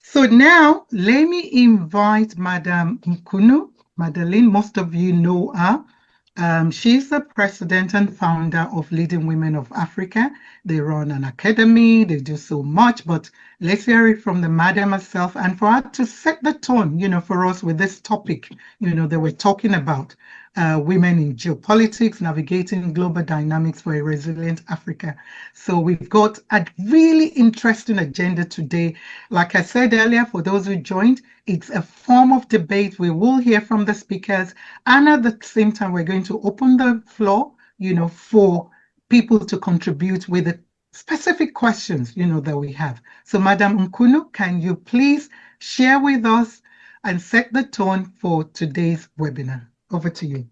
So now let me invite Madam Nkunu, Madeline. Most of you know her. She's the president and founder of Leading Women of Africa. They run an academy, they do so much, but let's hear it from the madam herself and for her to set the tone, for us with this topic, that we're talking about. Women in geopolitics, navigating global dynamics for a resilient Africa. So we've got a really interesting agenda today. Like I said earlier, for those who joined, it's a form of debate. We will hear from the speakers, and at the same time, we're going to open the floor, for people to contribute with the specific questions, that we have. So, Madam Nkunu, can you please share with us and set the tone for today's webinar? Over to you.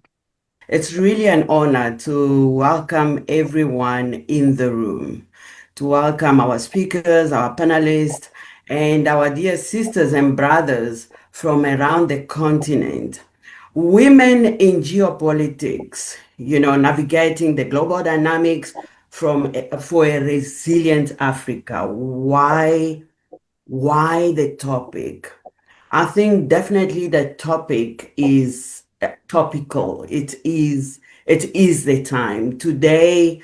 It's really an honor to welcome everyone in the room, to welcome our speakers, our panelists, and our dear sisters and brothers from around the continent. Women in geopolitics, navigating the global dynamics for a resilient Africa. Why the topic? I think definitely the topic is topical. It is the time. Today,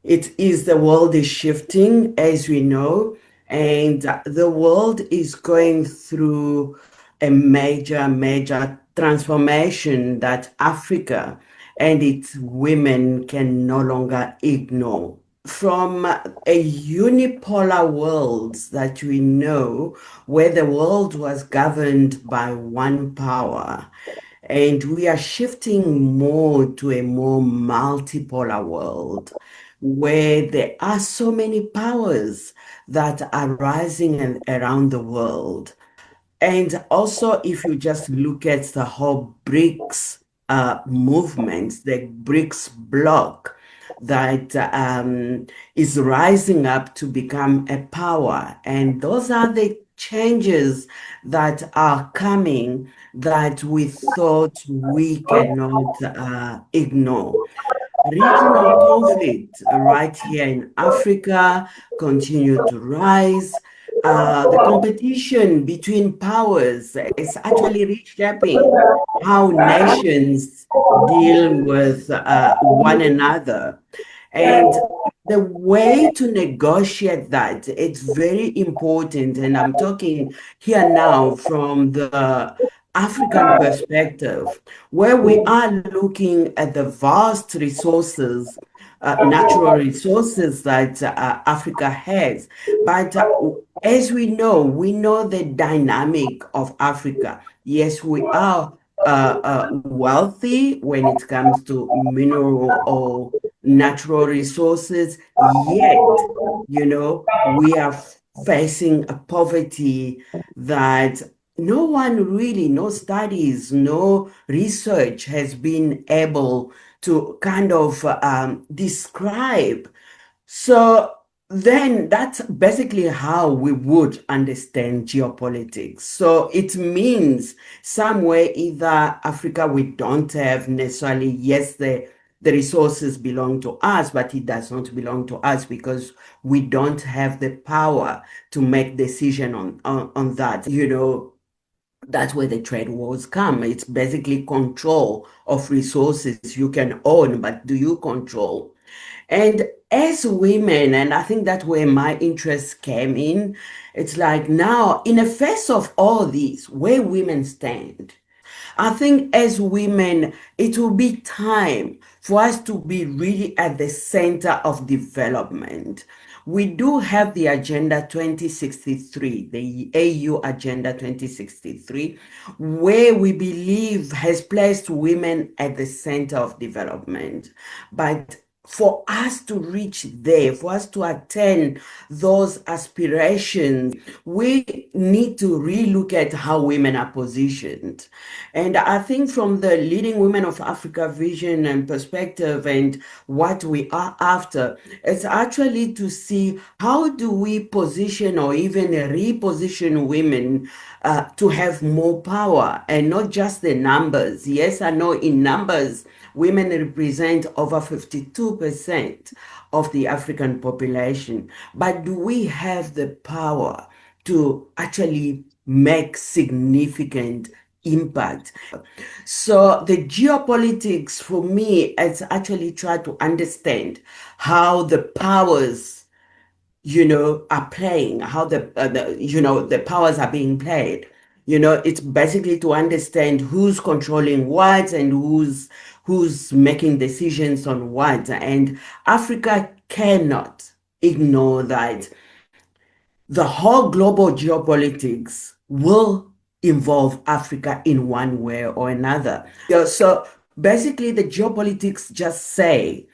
the world is shifting, as we know, and the world is going through a major transformation that Africa and its women can no longer ignore. From a unipolar world that we know, where the world was governed by one power, and we are shifting more to a more multipolar world where there are so many powers that are rising around the world. And also, if you just look at the whole BRICS movement, the BRICS bloc that is rising up to become a power. And those are the changes that are coming that we thought we cannot ignore. Regional conflict right here in Africa continue to rise. The competition between powers is actually reshaping how nations deal with one another. And the way to negotiate that, it's very important. And I'm talking here now from the African perspective, where we are looking at the vast resources, natural resources that Africa has. But as we know the dynamic of Africa. Yes, we are wealthy when it comes to mineral or natural resources, yet, we are facing a poverty that no one really, no studies, no research has been able to kind of describe. So then that's basically how we would understand geopolitics. So it means somewhere either Africa, we don't have necessarily, yes, the resources belong to us, but it does not belong to us because we don't have the power to make decision on that. That's where the trade wars come. It's basically control of resources you can own, but do you control? And as women, and I think that's where my interest came in, it's like now, in the face of all this, where women stand, I think as women, it will be time for us to be really at the center of development. We do have the Agenda 2063, the AU Agenda 2063, where we believe has placed women at the center of development. But for us to reach there, for us to attain those aspirations, we need to relook at how women are positioned. And I think from the Leading Women of Africa vision and perspective and what we are after, it's actually to see how do we position or even reposition women to have more power and not just the numbers. Yes, I know in numbers, women represent over 52% of the African population. But do we have the power to actually make significant impact. So the geopolitics for me is actually try to understand how the powers, are playing, how the powers are being played. It's basically to understand who's controlling what and who's making decisions on what. And Africa cannot ignore that the whole global geopolitics will involve Africa in one way or another. So basically, the geopolitics just say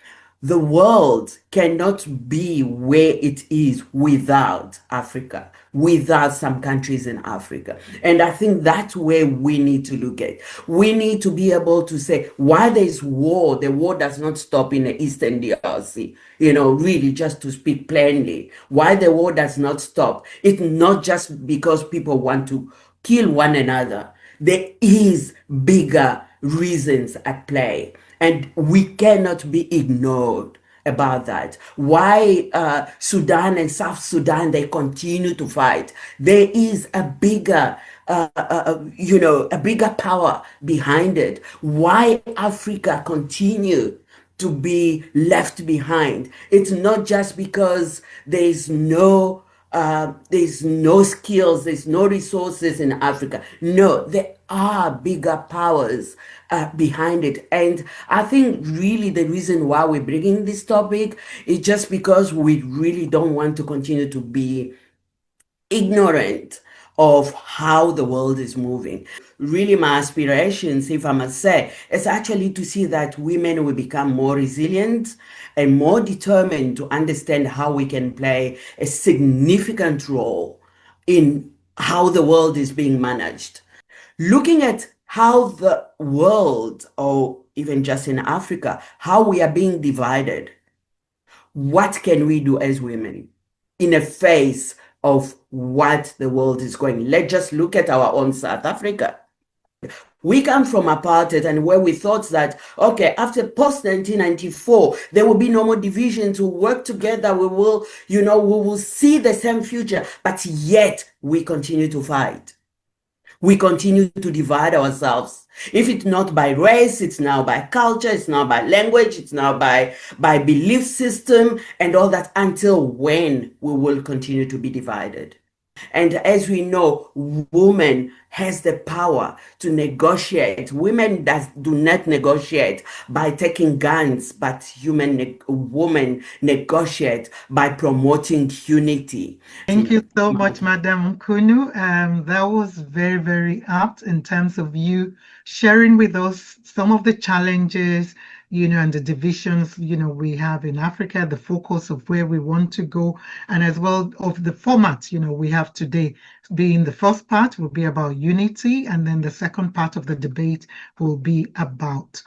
the world cannot be where it is without Africa, without some countries in Africa. And I think that's where we need to look at. We need to be able to say why there's war, the war does not stop in the Eastern DRC, really just to speak plainly. Why the war does not stop. It's not just because people want to kill one another. There is bigger reasons at play, and we cannot be ignored about that. Why Sudan and South Sudan, they continue to fight. There is a bigger a bigger power behind it. Why Africa continue to be left behind. It's not just because there's no skills, there's no resources in Africa. No, there are bigger powers behind it. And I think really the reason why we're bringing this topic is just because we really don't want to continue to be ignorant of how the world is moving. Really, my aspirations, if I must say, is actually to see that women will become more resilient and more determined to understand how we can play a significant role in how the world is being managed. Looking at how the world, or even just in Africa, how we are being divided, what can we do as women in a face of what the world is going? Let's just look at our own South Africa. We come from apartheid, and where we thought that, okay, after post 1994, there will be no more divisions. We'll work together. We will see the same future. But yet we continue to fight. We continue to divide ourselves. If it's not by race, it's now by culture, it's now by language, it's now by belief system and all that. Until when we will continue to be divided? And as we know, women has the power to negotiate. Women do not negotiate by taking guns, but women negotiate by promoting unity. Thank you so much, Madam Kunu. That was very, very apt in terms of you sharing with us some of the challenges, and the divisions, we have in Africa, the focus of where we want to go, and as well of the format, we have today. Being the first part will be about unity, and then the second part of the debate will be about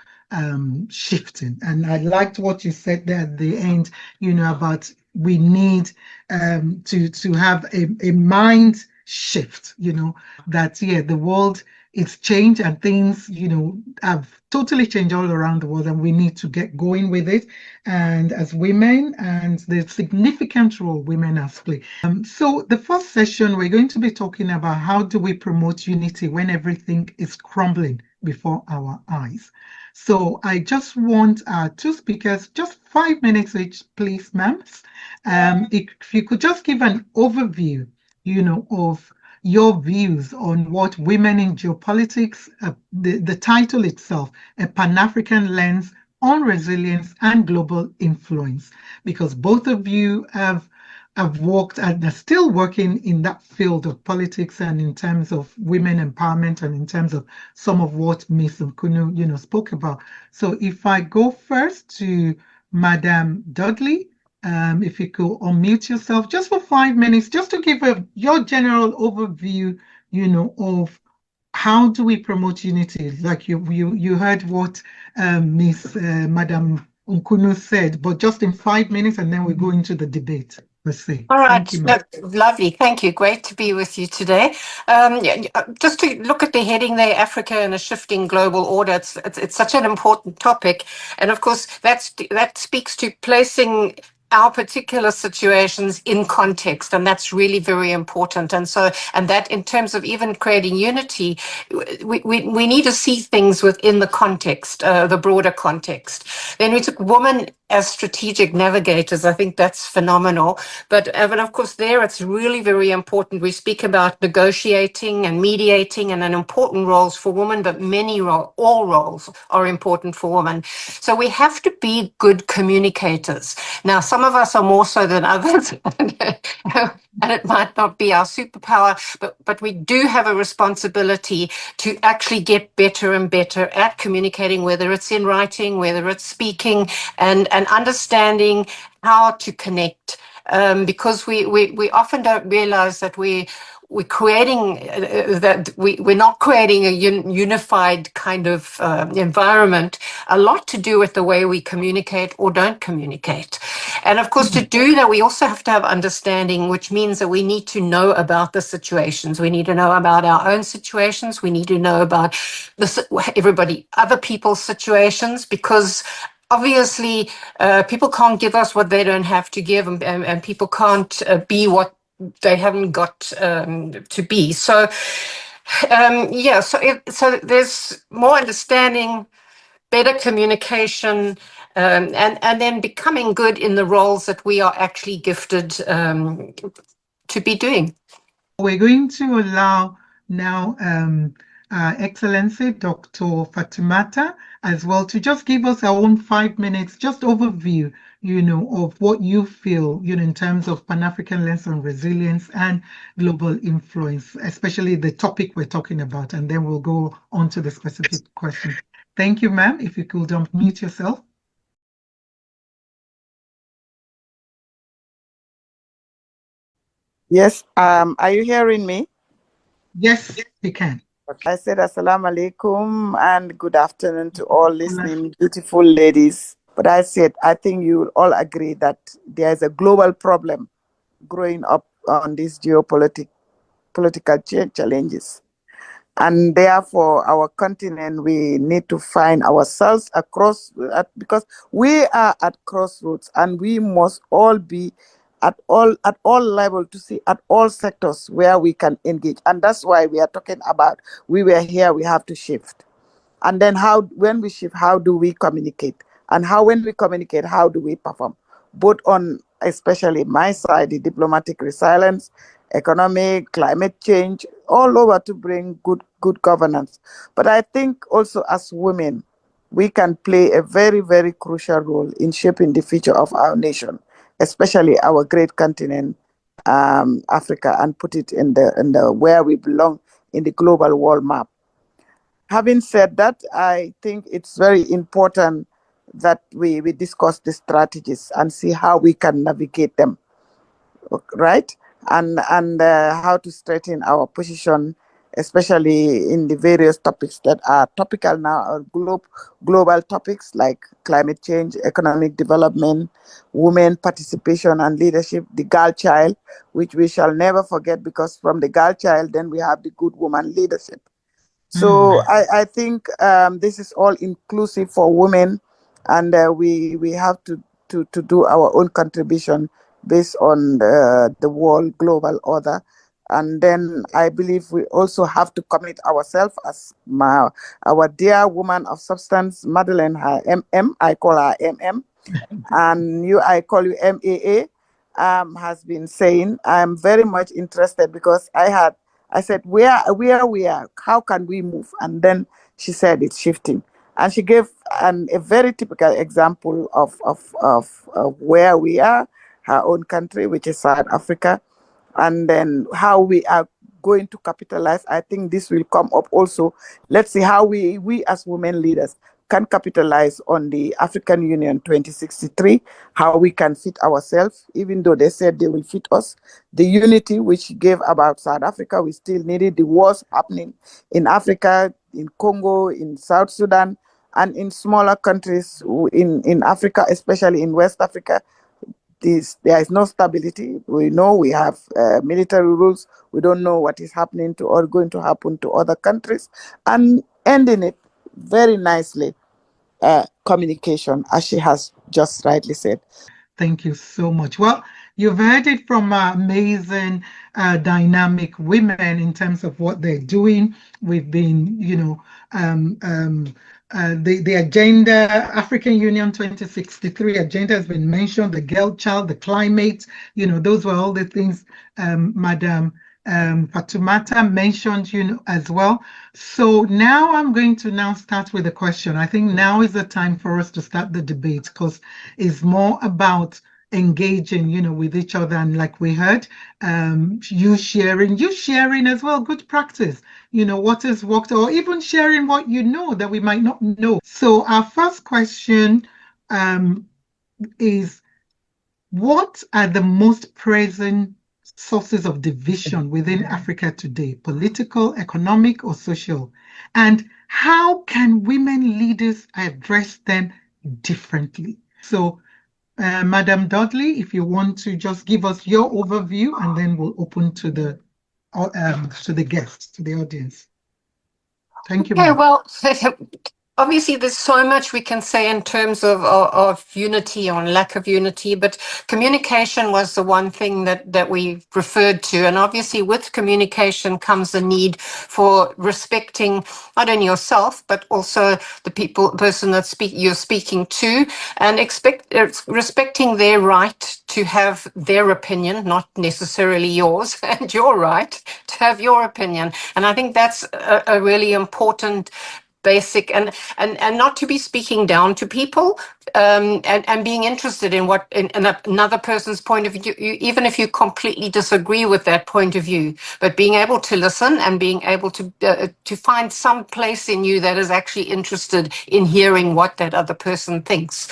shifting. And I liked what you said there at the end, about we need to have a mind shift, that the world is changed and things, have totally changed all around the world, and we need to get going with it. And as women, and the significant role women have played. So the first session, we're going to be talking about how do we promote unity when everything is crumbling before our eyes. So I just want our two speakers, just 5 minutes each, please, ma'am. If you could just give an overview, of your views on what Women in Geopolitics, the title itself, a Pan-African lens on resilience and global influence, because both of you have worked and are still working in that field of politics and in terms of women empowerment and in terms of some of what Ms. Nkunu, spoke about. So if I go first to Madam Dudley, if you could unmute yourself just for 5 minutes, just to give your general overview, of how do we promote unity? Like you heard what Madam Nkunu said, but just in 5 minutes, and then we go into the debate. All right, lovely. Thank you. Great to be with you today. Just to look at the heading there, Africa in a shifting global order. It's such an important topic, and of course that speaks to placing our particular situations in context, and that's really very important. And that in terms of even creating unity, we need to see things within the context, the broader context. Then we took women as strategic navigators. I think that's phenomenal. But of course, there it's really very important. We speak about negotiating and mediating and an important roles for women, but all roles are important for women. So we have to be good communicators. Now, some of us are more so than others, and it might not be our superpower, but we do have a responsibility to actually get better and better at communicating, whether it's in writing, whether it's speaking, and understanding how to connect. Because we often don't realize that we're creating we're not creating a unified kind of environment. A lot to do with the way we communicate or don't communicate. And of course, to do that, we also have to have understanding, which means that we need to know about the situations. We need to know about our own situations. We need to know about other people's situations, because obviously people can't give us what they don't have to give, and people can't be what they haven't got to be. So so there's more understanding, better communication, and then becoming good in the roles that we are actually gifted to be doing. We're going to allow now Excellency Dr. Fatimata as well to just give us our own 5 minutes, just overview, of what you feel, in terms of Pan-African lens on resilience and global influence, especially the topic we're talking about, and then we'll go on to the specific question. Thank you, ma'am. If you could unmute yourself. Yes, are you hearing me? Yes, we can. Okay. I said assalamu alaikum and good afternoon to all listening beautiful ladies. But I said, I think you will all agree that there is a global problem growing up on these political challenges. And therefore, our continent, we need to find ourselves because we are at crossroads, and we must all be at all level to see at all sectors where we can engage. And that's why we are talking about, we were here, we have to shift. And then when we shift, how do we communicate? And when we communicate, how do we perform? Both on, especially my side, the diplomatic resilience, economic, climate change, all over to bring good governance. But I think also as women, we can play a very, very crucial role in shaping the future of our nation, especially our great continent, Africa, and put it in the where we belong in the global world map. Having said that, I think it's very important that we discuss the strategies and see how we can navigate them, right? And how to strengthen our position, especially in the various topics that are topical now, or global topics like climate change, economic development, women participation and leadership, the girl child, which we shall never forget, because from the girl child, then we have the good woman leadership. So I think this is all inclusive for women, and we have to do our own contribution based on the world global order. And then I believe we also have to commit ourselves, as our dear woman of substance, Madeleine, her MM, I call her MM, and I call you MAA, has been saying. I'm very much interested, because I said, where we are, how can we move? And then she said it's shifting. And she gave a very typical example of where we are, her own country, which is South Africa, and then how we are going to capitalize. I think this will come up also. Let's see how we as women leaders can capitalize on the African Union 2063, how we can fit ourselves, even though they said they will fit us. The unity which gave about South Africa, we still needed. The wars happening in Africa, in Congo, in South Sudan, and in smaller countries in Africa, especially in West Africa. There is no stability. We know we have military rules. We don't know what is happening to or going to happen to other countries. And ending it very nicely, communication, as she has just rightly said. Thank you so much. Well, you've heard it from amazing, dynamic women in terms of what they're doing. We've been, the agenda, African Union 2063 agenda has been mentioned, the girl child, the climate, those were all the things Madam Fatoumata mentioned, as well. So now I'm going to now start with a question. I think now is the time for us to start the debate, because it's more about engaging, with each other. And like we heard, you sharing as well, good practice, what has worked, or even sharing what you know that we might not know. So our first question is, what are the most present sources of division within Africa today, political, economic, or social? And how can women leaders address them differently? So, Madam Dudley, if you want to just give us your overview, and then we'll open to the guests, to the audience. Thank you. Okay, well, obviously, there's so much we can say in terms of unity or lack of unity, but communication was the one thing that we referred to. And obviously, with communication comes the need for respecting not only yourself, but also the person that you're speaking to, and respecting their right to have their opinion, not necessarily yours, and your right to have your opinion. And I think that's a really important basic, and not to be speaking down to people, and being interested in another person's point of view, even if you completely disagree with that point of view, but being able to listen and being able to find some place in you that is actually interested in hearing what that other person thinks.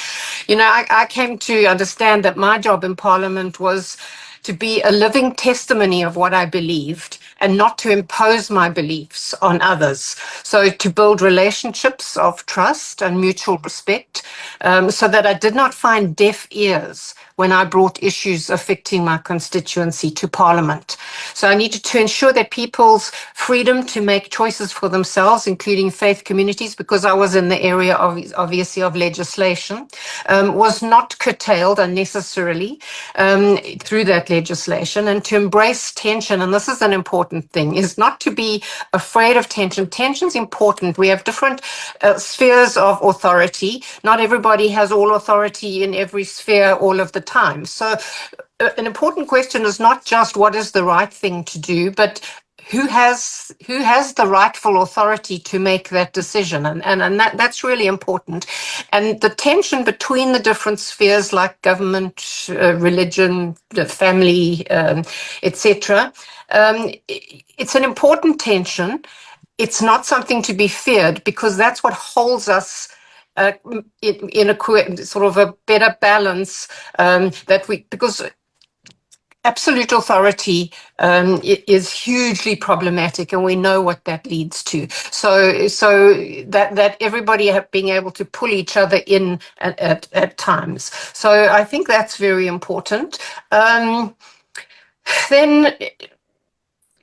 I came to understand that my job in Parliament was to be a living testimony of what I believed and not to impose my beliefs on others. So to build relationships of trust and mutual respect, so that I did not find deaf ears when I brought issues affecting my constituency to Parliament. So I needed to ensure that people's freedom to make choices for themselves, including faith communities, because I was in the area obviously of legislation, was not curtailed unnecessarily through that legislation, and to embrace tension. And this is an important thing, is not to be afraid of tension. Tension's important. We have different spheres of authority. Not everybody has all authority in every sphere all of the time. So an important question is not just what is the right thing to do, but who has the rightful authority to make that decision, and that's really important. And the tension between the different spheres, like government, religion, the family, etc., it's an important tension. It's not something to be feared, because that's what holds us in a sort of a better balance, because absolute authority is hugely problematic, and we know what that leads to. So that everybody being able to pull each other in at times. So I think that's very important. Then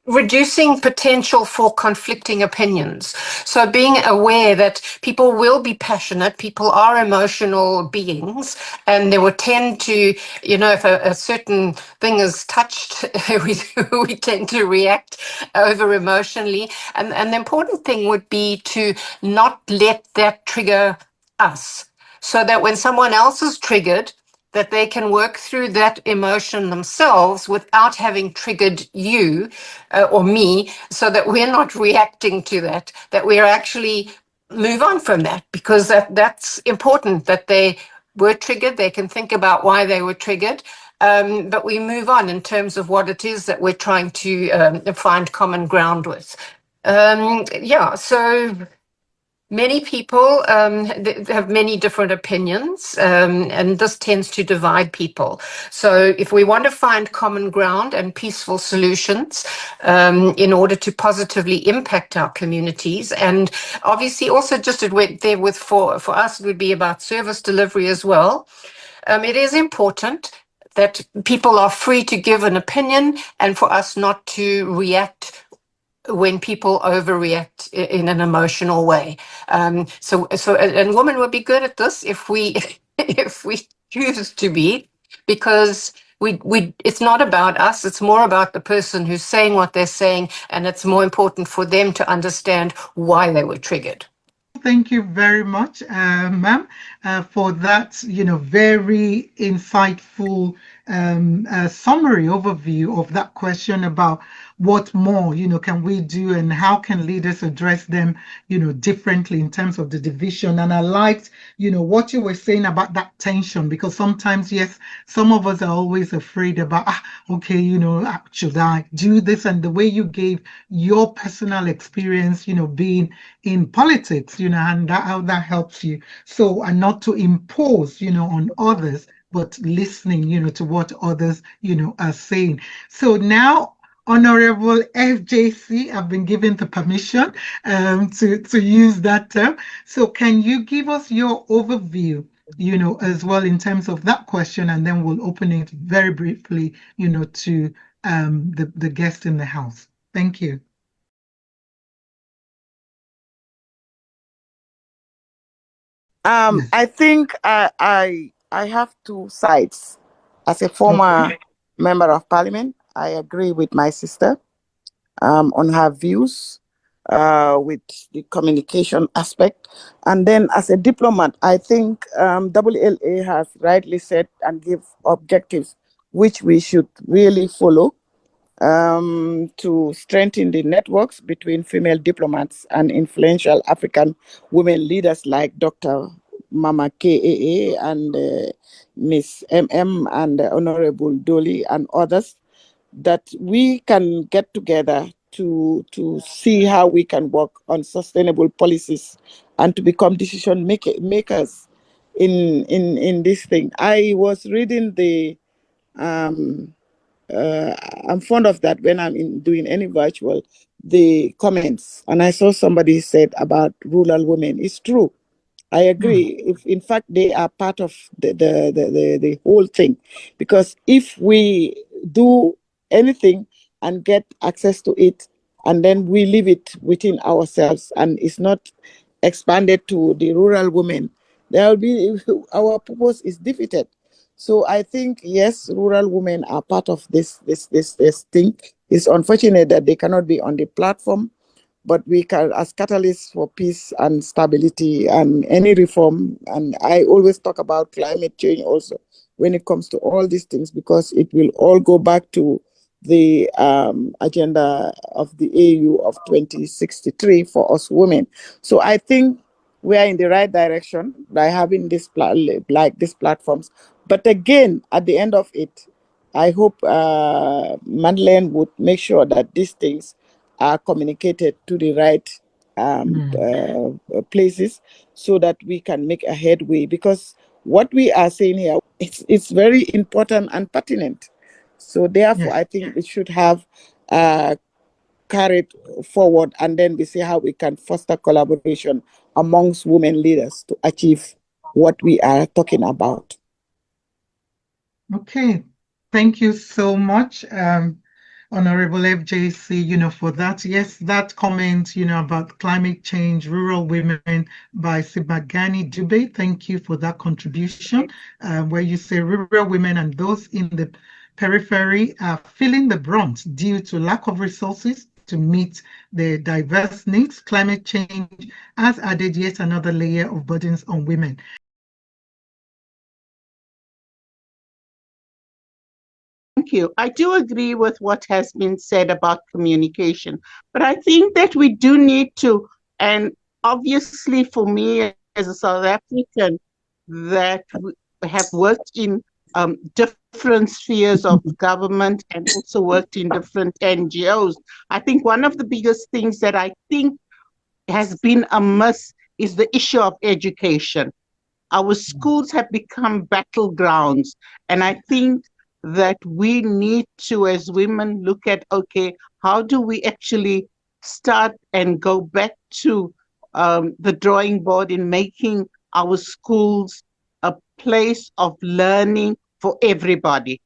reducing potential for conflicting opinions. So being aware that people will be passionate, people are emotional beings, and they will tend to, if a certain thing is touched, we tend to react over emotionally. And the important thing would be to not let that trigger us, so that when someone else is triggered, that they can work through that emotion themselves without having triggered you or me, so that we're not reacting to that we're actually move on from that, because that's important, that they were triggered, they can think about why they were triggered, but we move on in terms of what it is that we're trying to find common ground with. So many people have many different opinions, and this tends to divide people. So if we want to find common ground and peaceful solutions in order to positively impact our communities, and obviously also just it went there with, for us, it would be about service delivery as well. It is important that people are free to give an opinion, and for us not to react when people overreact in an emotional way. And women would be good at this if we if we choose to be. because it's not about us, it's more about the person who's saying what they're saying, and it's more important for them to understand why they were triggered. Thank you very much, ma'am, for that, very insightful summary overview of that question about what more, can we do and how can leaders address them, differently in terms of the division. And I liked, what you were saying about that tension, because sometimes, yes, some of us are always afraid about, okay, should I do this? And the way you gave your personal experience, being in politics, and how that helps you. So, and not to impose, on others, but listening, to what others, are saying. So now, Honorable FJC, I've been given the permission to use that term. So can you give us your overview, as well in terms of that question, and then we'll open it very briefly, to the guest in the house. Thank you. Yes. I think I have two sides. As a former member of parliament, I agree with my sister on her views with the communication aspect. And then as a diplomat, I think WLA has rightly said and give objectives which we should really follow to strengthen the networks between female diplomats and influential African women leaders like Dr. Mama KAA and Miss MM and Honorable Dolly and others, that we can get together to see how we can work on sustainable policies and to become decision makers in this thing. I was reading the I'm fond of that when I'm doing any virtual, the comments, and I saw somebody said about rural women. It's true. I agree. If in fact they are part of the whole thing, because if we do anything and get access to it, and then we leave it within ourselves, and it's not expanded to the rural women, there will be our purpose is defeated. So I think yes, rural women are part of this thing. It's unfortunate that they cannot be on the platform, but we can, as catalysts for peace and stability and any reform. And I always talk about climate change also when it comes to all these things, because it will all go back to the agenda of the AU of 2063 for us women. So I think we are in the right direction by having this like these platforms. But again, at the end of it, I hope Madeleine would make sure that these things are communicated to the right places so that we can make a headway, because what we are saying here, it's very important and pertinent. So therefore, yes, I think it should have carried forward, and then we see how we can foster collaboration amongst women leaders to achieve what we are talking about. Okay, thank you so much, Honorable FJC, for that. Yes, that comment, about climate change, rural women by Sibagani Dube. Thank you for that contribution, where you say rural women and those in the periphery are feeling the brunt due to lack of resources to meet their diverse needs. Climate change has added yet another layer of burdens on women. Thank you. I do agree with what has been said about communication, but I think that we do need to, and obviously for me as a South African that have worked in different spheres of government and also worked in different NGOs, I think one of the biggest things that I think has been amiss is the issue of education. Our schools have become battlegrounds, and I think that we need to, as women, look at, okay, how do we actually start and go back to the drawing board in making our schools a place of learning for everybody.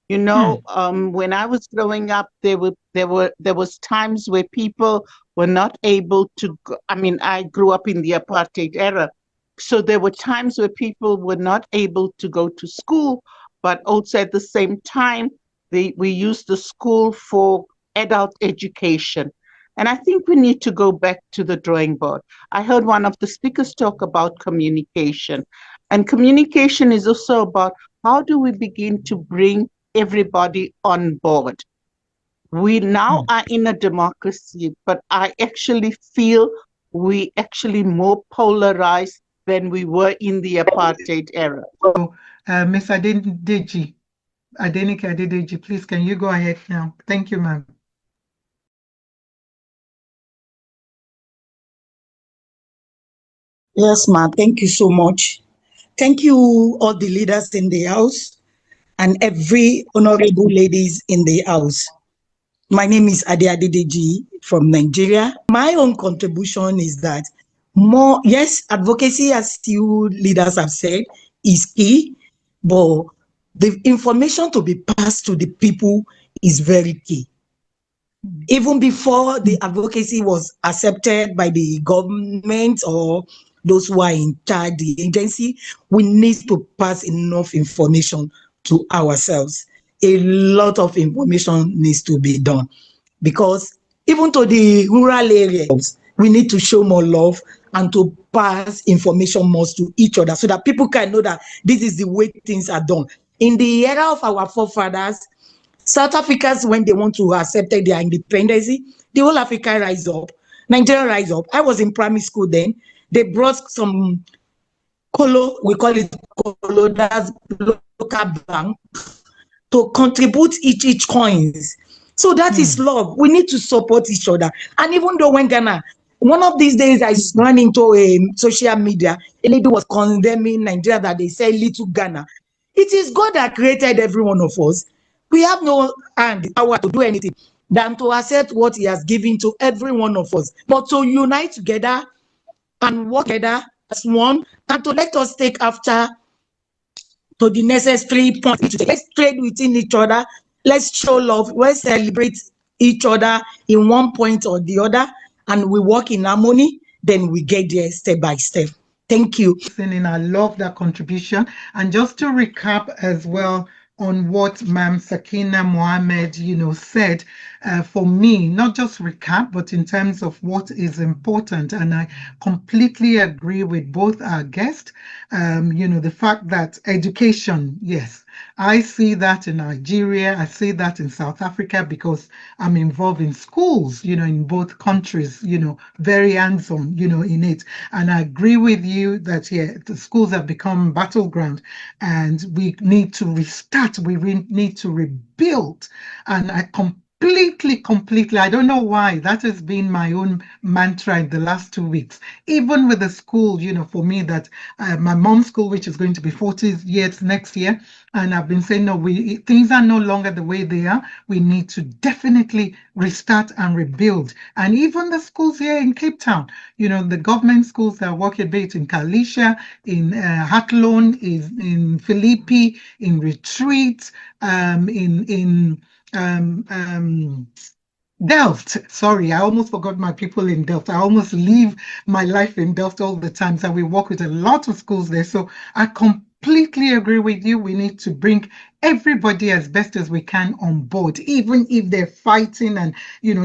When I was growing up, there was times where people were not able to go. I mean, I grew up in the apartheid era, so there were times where people were not able to go to school but also at the same time, we use the school for adult education. And I think we need to go back to the drawing board. I heard one of the speakers talk about communication. And communication is also about how do we begin to bring everybody on board. We now are in a democracy, but I actually feel we actually more polarized than we were in the apartheid era. So, Ms. Adenike Adedeji, please, can you go ahead now? Thank you, ma'am. Yes, ma'am. Thank you so much. Thank you, all the leaders in the house and every honorable ladies in the house. My name is Ade Adedeji from Nigeria. My own contribution is that yes, advocacy, as you leaders have said, is key, but the information to be passed to the people is very key. Even before the advocacy was accepted by the government or those who are in charge, the agency, we need to pass enough information to ourselves. A lot of information needs to be done because even to the rural areas, we need to show more love and to pass information more to each other so that people can know that this is the way things are done. In the era of our forefathers, South Africans, when they want to accept their independence, the whole Africa rise up, Nigeria rise up. I was in primary school then. They brought some colo, we call it colo, that's local bank, to contribute each coins. So that is love. We need to support each other. And even though when Ghana, one of these days I ran into a social media, a lady was condemning Nigeria that they say little Ghana. It is God that created every one of us. We have no hand, power to do anything than to accept what he has given to every one of us. But to unite together and work together as one, and to let us take after to the necessary points. Let's trade within each other. Let's show love. Let's celebrate each other in one point or the other, and we work in harmony. Then we get there step by step. Thank you. And I love that contribution. And just to recap as well on what Ma'am Sakina Mohammed, said, for me, not just recap, but in terms of what is important. And I completely agree with both our guests. The fact that education, yes, I see that in Nigeria, I see that in South Africa because I'm involved in schools, in both countries, very hands-on, in it. And I agree with you that, the schools have become battleground and we need to restart, we need to rebuild. And I completely, I don't know why, that has been my own mantra in the last 2 weeks. Even with the school, for me, that my mom's school, which is going to be 40 years next year, and I've been saying, no, things are no longer the way they are. We need to definitely restart and rebuild. And even the schools here in Cape Town, the government schools that work a bit in Kalisha, in Hatlon, in Philippi, in Retreat, in Delft. Sorry, I almost forgot my people in Delft. I almost live my life in Delft all the time. So we work with a lot of schools there. So I completely agree with you. We need to bring everybody as best as we can on board, even if they're fighting and,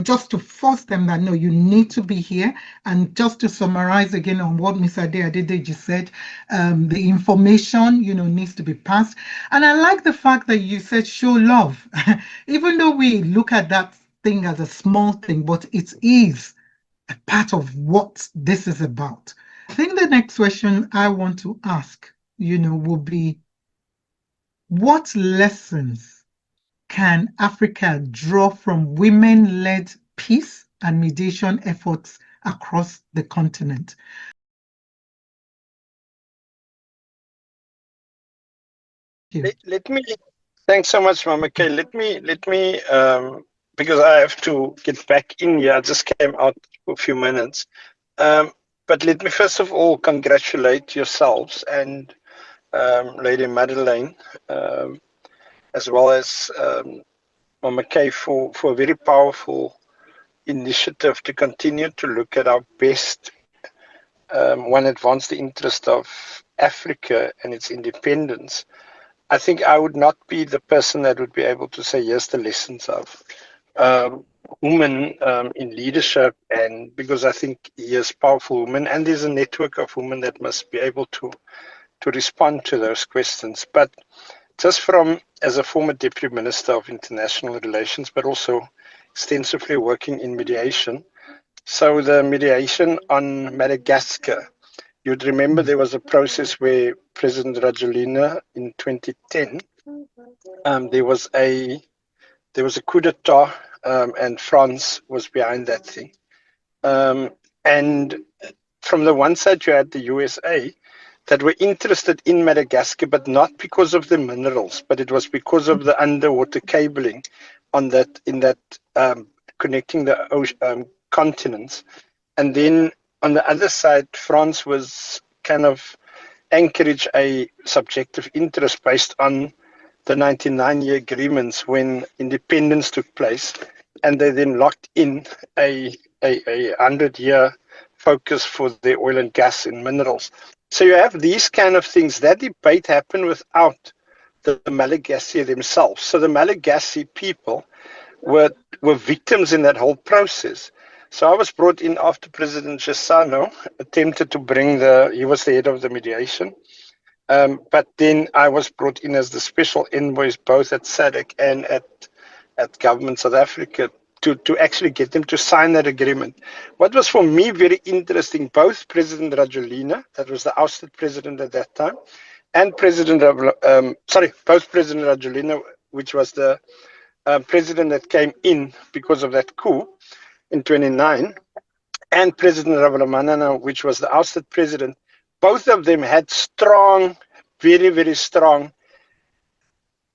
just to force them that, no, you need to be here. And just to summarize again on what Ms. Ade Adedeji said, the information, needs to be passed. And I like the fact that you said show love, even though we look at that thing as a small thing, but it is a part of what this is about. I think the next question I want to ask, will be, what lessons can Africa draw from women-led peace and mediation efforts across the continent? Let me, thanks so much, Mama Kay. Let me, because I have to get back in here. I just came out for a few minutes. But let me first of all congratulate yourselves and Lady Madeleine, as well as Mama Kay for a very powerful initiative to continue to look at our best one advance the interest of Africa and its independence. I think I would not be the person that would be able to say, yes, the lessons of women in leadership, and because I think yes, powerful women, and there's a network of women that must be able to respond to those questions. But just from, as a former Deputy Minister of International Relations, but also extensively working in mediation. So the mediation on Madagascar, you'd remember there was a process where President Rajoelina in 2010, there was a coup d'etat, and France was behind that thing. And from the one side, you had the USA that were interested in Madagascar, but not because of the minerals, but it was because of the underwater cabling on that, connecting the continents. And then on the other side, France was kind of encourage a subjective interest based on the 99-year agreements when independence took place, and they then locked in a 100-year focus for the oil and gas and minerals. So you have these kind of things. That debate happened without the Malagasy themselves. So the Malagasy people were victims in that whole process. So I was brought in after President Chissano attempted to bring he was the head of the mediation. But then I was brought in as the special envoys both at SADC and at Government South Africa to actually get them to sign that agreement. What was for me very interesting, both President Rajoelina, that was the ousted president at that time, and both President Rajoelina, which was the president that came in because of that coup in 29, and President Ravalomanana, which was the ousted president, both of them had strong, very, very strong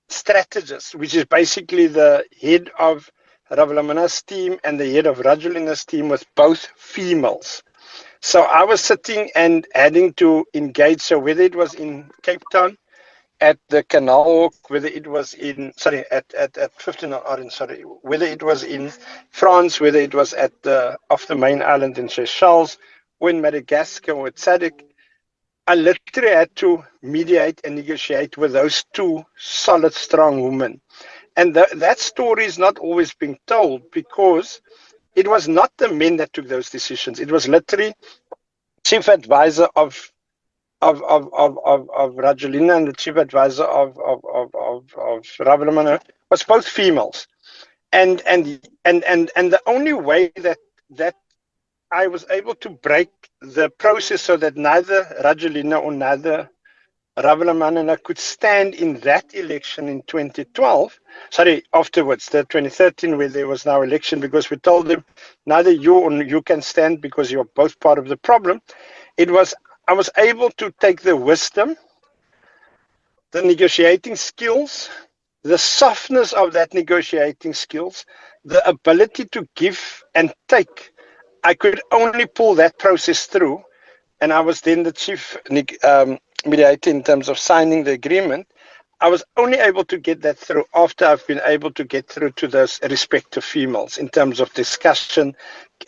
strategists, which is basically the head of Ravalomanana's team and the head of Rajoelina's team was both females. So I was sitting and having to engage, so whether it was in Cape Town, at the Canal Walk, whether it was in, at 15 Orange, whether it was in France, whether it was off the main island in Seychelles, or in Madagascar or at SADC, I literally had to mediate and negotiate with those two solid, strong women. And that story is not always being told because it was not the men that took those decisions. It was literally chief advisor of Rajoelina and the chief advisor of Ravalomanana was both females. And the only way that I was able to break the process so that neither Rajoelina or neither Ravalomanana could stand in that election in 2012, afterwards, the 2013, where there was no election, because we told them neither you or you can stand because you're both part of the problem. I was able to take the wisdom, the negotiating skills, the softness of that negotiating skills, the ability to give and take. I could only pull that process through, and I was then the chief mediator in terms of signing the agreement. I was only able to get that through after I've been able to get through to those respective females in terms of discussion,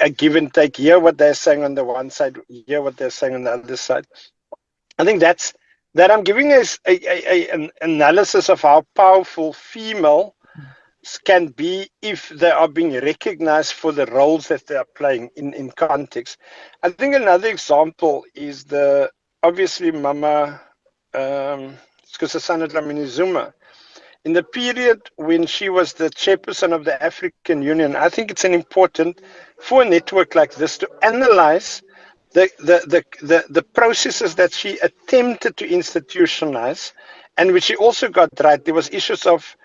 a give and take, hear what they're saying on the one side, hear what they're saying on the other side. I think that I'm giving us an analysis of how powerful female can be if they are being recognized for the roles that they are playing in context. I think another example is obviously Mama Nkosazana Dlamini-Zuma. In the period when she was the chairperson of the African Union, I think it's important for a network like this to analyze the processes that she attempted to institutionalize, and which she also got right. There was issues of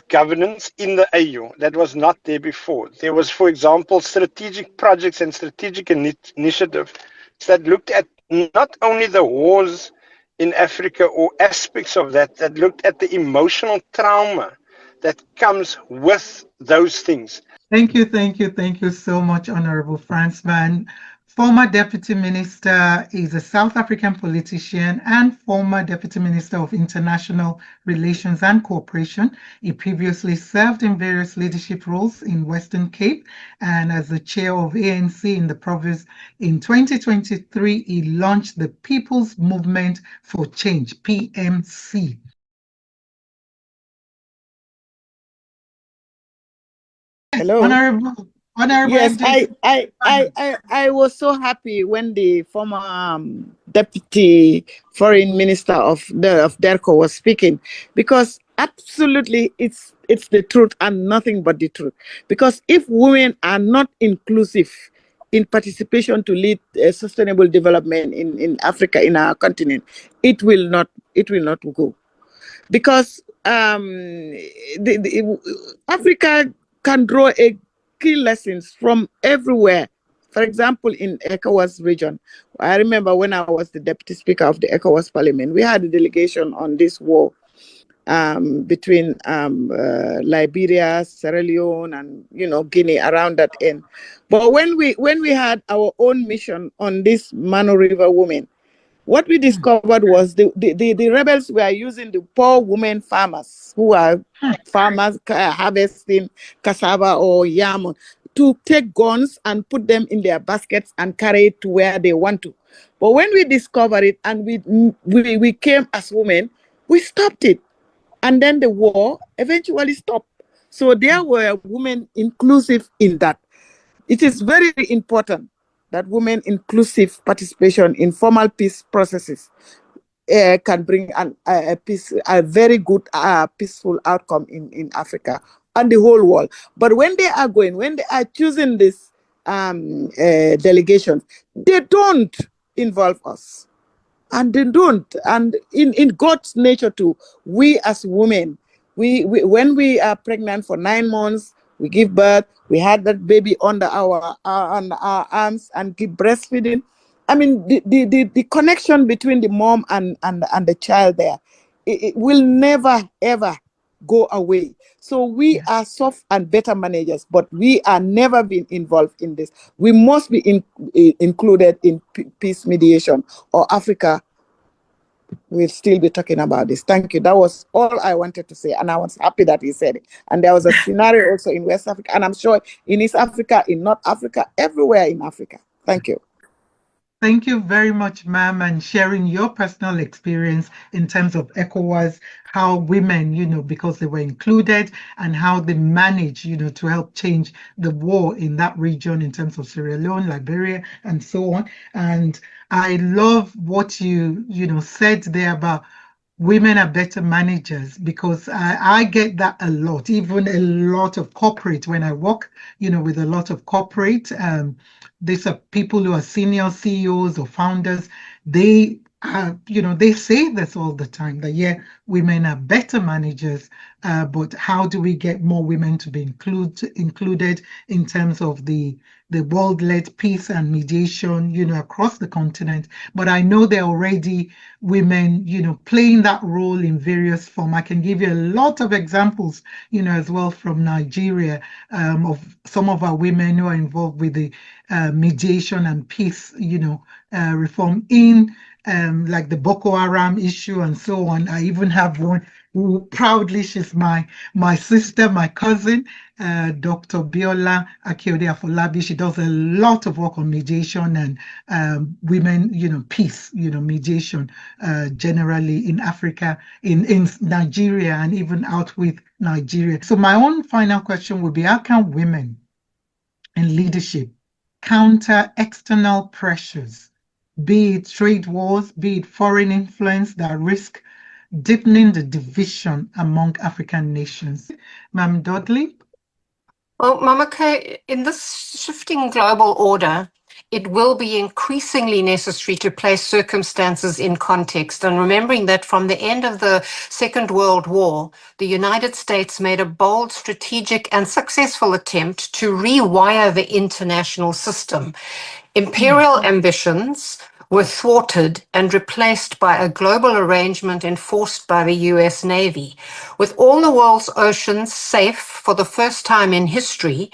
governance in the AU that was not there before. There was, for example, strategic projects and strategic initiatives that looked at not only the wars in Africa or aspects of that looked at the emotional trauma that comes with those things. Thank you, thank you, thank you so much, Honorable Fransman. Former Deputy Minister is a South African politician and former Deputy Minister of International Relations and Cooperation. He previously served in various leadership roles in Western Cape and as the chair of ANC in the province. In 2023, he launched the People's Movement for Change, PMC. Hello. Honorable Yes, MJ. I was so happy when the former deputy foreign minister of DERCO was speaking, because absolutely it's the truth and nothing but the truth. Because if women are not inclusive in participation to lead sustainable development in Africa, in our continent, it will not go. Because Africa can draw key lessons from everywhere. For example, in ECOWAS region, I remember when I was the deputy speaker of the ECOWAS parliament, we had a delegation on this war between Liberia, Sierra Leone, and Guinea, around that end. But when we had our own mission on this Mano River women, what we discovered was the rebels were using the poor women farmers who are farmers harvesting cassava or yam to take guns and put them in their baskets and carry it to where they want to. But when we discovered it and we came as women, we stopped it. And then the war eventually stopped. So there were women inclusive in that. It is very important that women inclusive participation in formal peace processes can bring a very good peaceful outcome in Africa and the whole world. But when they are choosing this delegations, they don't involve us. And they don't. And in God's nature too, we as women, we when we are pregnant for 9 months, we give birth, we had that baby under our arms and keep breastfeeding. I mean, the connection between the mom and the child there, it will never, ever go away. So we are soft and better managers, but we are never been involved in this. We must be included in peace mediation, or Africa we'll still be talking about this. Thank you. That was all I wanted to say, and I was happy that he said it. And there was a scenario also in West Africa, and I'm sure in East Africa, in North Africa, everywhere in Africa. Thank you. Thank you very much, ma'am, and sharing your personal experience in terms of ECOWAS, how women, because they were included, and how they managed, to help change the war in that region in terms of Sierra Leone, Liberia, and so on. And I love what you, said there about women are better managers, because I get that a lot, even a lot of corporate when I work, with a lot of corporate. These are people who are senior CEOs or founders. They they say this all the time, that women are better managers, but how do we get more women to be included in terms of the world-led peace and mediation, across the continent? But I know there are already women, playing that role in various forms. I can give you a lot of examples, as well from Nigeria, of some of our women who are involved with the mediation and peace, reform in like the Boko Haram issue and so on. I even have one who proudly, she's my sister, my cousin, Dr. Biola Akeode Afolabi. She does a lot of work on mediation and women, peace, mediation generally in Africa, in Nigeria, and even out with Nigeria. So my own final question would be, how can women in leadership counter external pressures, be it trade wars, be it foreign influence, that risk deepening the division among African nations? Ma'am Dudley? Well, Mama Kay, in this shifting global order, it will be increasingly necessary to place circumstances in context. And remembering that from the end of the Second World War, the United States made a bold, strategic, and successful attempt to rewire the international system. Imperial ambitions were thwarted and replaced by a global arrangement enforced by the US Navy. With all the world's oceans safe for the first time in history,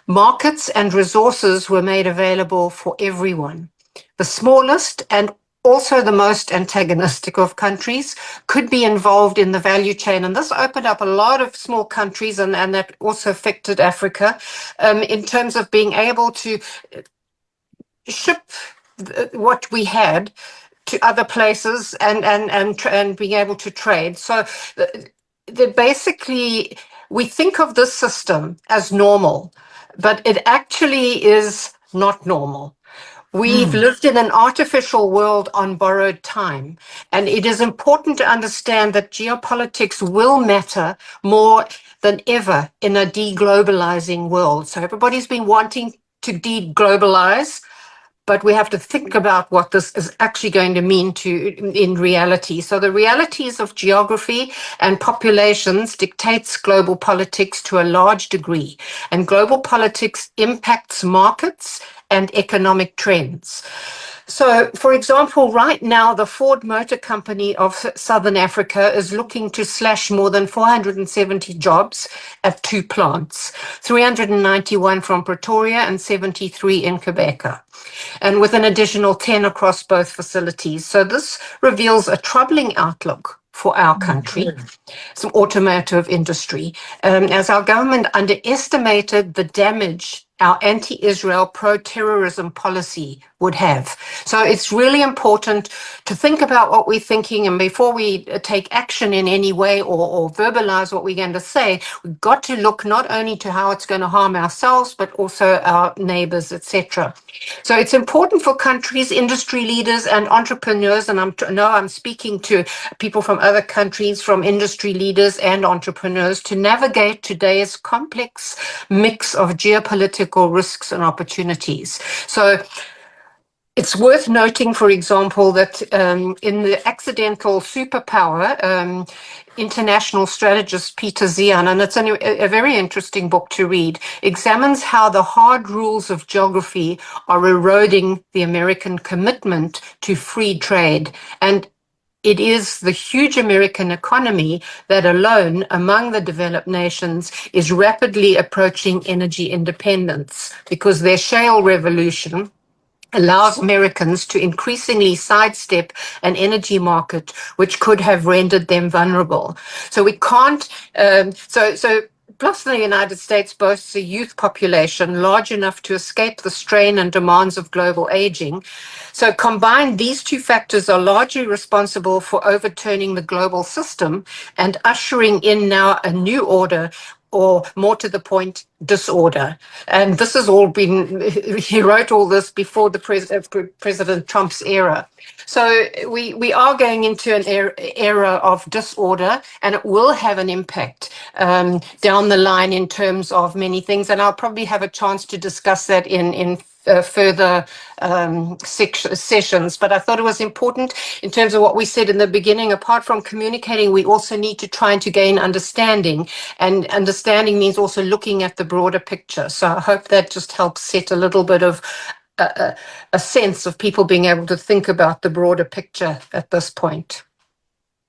markets and resources were made available for everyone. The smallest and also the most antagonistic of countries could be involved in the value chain. And this opened up a lot of small countries, and that also affected Africa, in terms of being able to ship what we had to other places and being able to trade. So basically, we think of this system as normal, but it actually is not normal. We've lived in an artificial world on borrowed time, and it is important to understand that geopolitics will matter more than ever in a deglobalizing world. So everybody's been wanting to deglobalize, but we have to think about what this is actually going to mean in reality. So the realities of geography and populations dictates global politics to a large degree, and global politics impacts markets and economic trends. So, for example, right now, the Ford Motor Company of Southern Africa is looking to slash more than 470 jobs at 2 plants, 391 from Pretoria and 73 in Quebec, and with an additional 10 across both facilities. So this reveals a troubling outlook for our country, some automotive industry, as our government underestimated the damage our anti-Israel, pro-terrorism policy would have. So it's really important to think about what we're thinking, and before we take action in any way or verbalize what we're going to say, we've got to look not only to how it's going to harm ourselves, but also our neighbors, etc. So it's important for countries, industry leaders, and entrepreneurs, and I'm speaking to people from other countries, from industry leaders and entrepreneurs, to navigate today's complex mix of geopolitical risks and opportunities. So it's worth noting, for example, that in the Accidental Superpower, international strategist Peter Zian, and it's a very interesting book to read, examines how the hard rules of geography are eroding the American commitment to free trade. And it is the huge American economy that alone, among the developed nations, is rapidly approaching energy independence, because their shale revolution allows Americans to increasingly sidestep an energy market which could have rendered them vulnerable. So we can't, plus the United States boasts a youth population large enough to escape the strain and demands of global aging. So combined, these two factors are largely responsible for overturning the global system and ushering in now a new order, or more to the point, disorder. And this has all been, he wrote all this before the President Trump's era. So we are going into an era of disorder, and it will have an impact down the line in terms of many things. And I'll probably have a chance to discuss that in further sessions. But I thought it was important in terms of what we said in the beginning. Apart from communicating, we also need to try to gain understanding, and understanding means also looking at the broader picture. So I hope that just helps set a little bit of a sense of people being able to think about the broader picture at this point.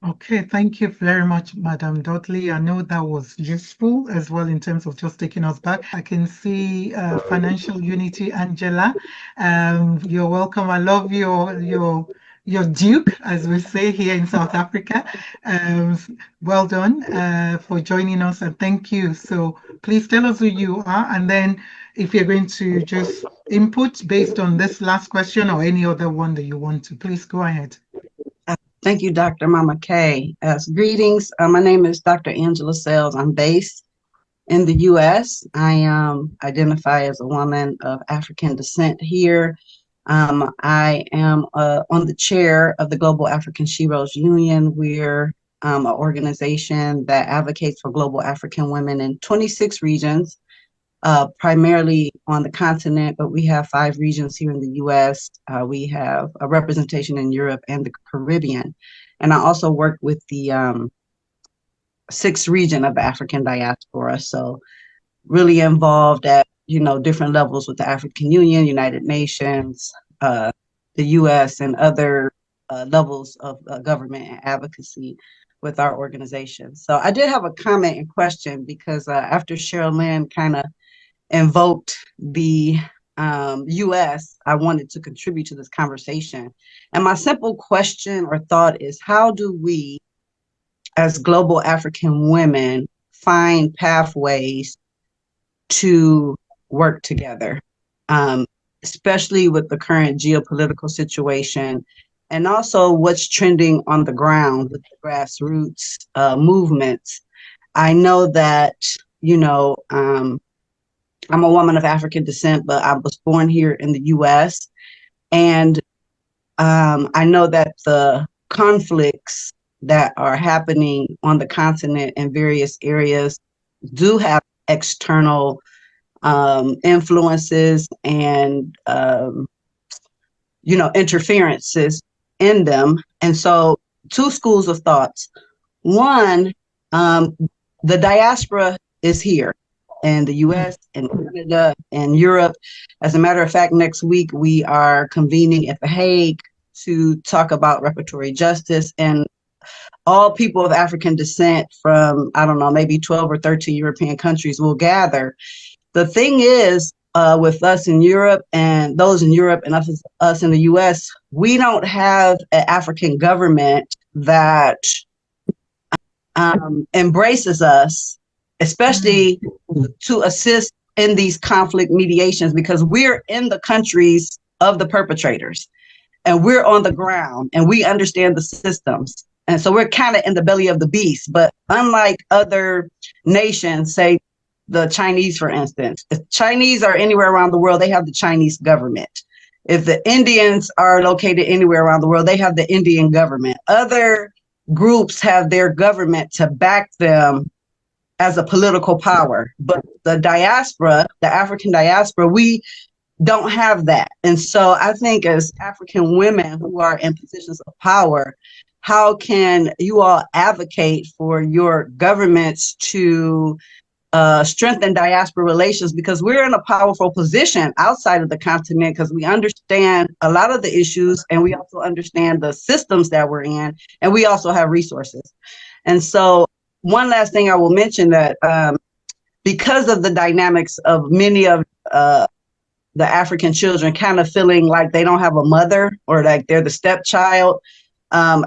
Okay, thank you very much, Madam Dudley. I know that was useful as well in terms of just taking us back. I can see Financial Unity, Angela. You're welcome. I love your Duke, as we say here in South Africa. Well done for joining us, and thank you. So please tell us who you are, and then if you're going to just input based on this last question or any other one that you want to, please go ahead. Thank you, Dr. Mama Kay. Greetings. My name is Dr. Angela Sells. I'm based in the U.S. I identify as a woman of African descent here. I am on the chair of the Global African Sheroes Union. We're an organization that advocates for global African women in 26 regions, primarily on the continent, but we have 5 regions here in the U.S. We have a representation in Europe and the Caribbean. And I also work with the 6th region of the African diaspora. So really involved at, different levels with the African Union, United Nations, the U.S. and other levels of government and advocacy with our organization. So I did have a comment and question because after Cheryl Lynn kind of invoked the U.S., I wanted to contribute to this conversation. And my simple question or thought is, how do we, as global African women, find pathways to work together, especially with the current geopolitical situation, and also what's trending on the ground with the grassroots movements? I know that, you know, I'm a woman of African descent, but I was born here in the U.S. And I know that the conflicts that are happening on the continent in various areas do have external influences and, you know, interferences in them. And so 2 schools of thoughts. One, the diaspora is here in the US and Canada and Europe. As a matter of fact, next week we are convening at The Hague to talk about reparatory justice, and all people of African descent from, I don't know, maybe 12 or 13 European countries will gather. The thing is, with us in Europe and those in Europe and us in the US, we don't have an African government that embraces us, especially to assist in these conflict mediations, because we're in the countries of the perpetrators and we're on the ground and we understand the systems. And so we're kind of in the belly of the beast. But unlike other nations, say the Chinese, for instance, if Chinese are anywhere around the world, they have the Chinese government. If the Indians are located anywhere around the world, they have the Indian government. Other groups have their government to back them as a political power. But the diaspora, the African diaspora, we don't have that. And so I think as African women who are in positions of power, how can you all advocate for your governments to strengthen diaspora relations? Because we're in a powerful position outside of the continent, because we understand a lot of the issues and we also understand the systems that we're in, and we also have resources. And so one last thing I will mention, that because of the dynamics of many of the African children kind of feeling like they don't have a mother or like they're the stepchild,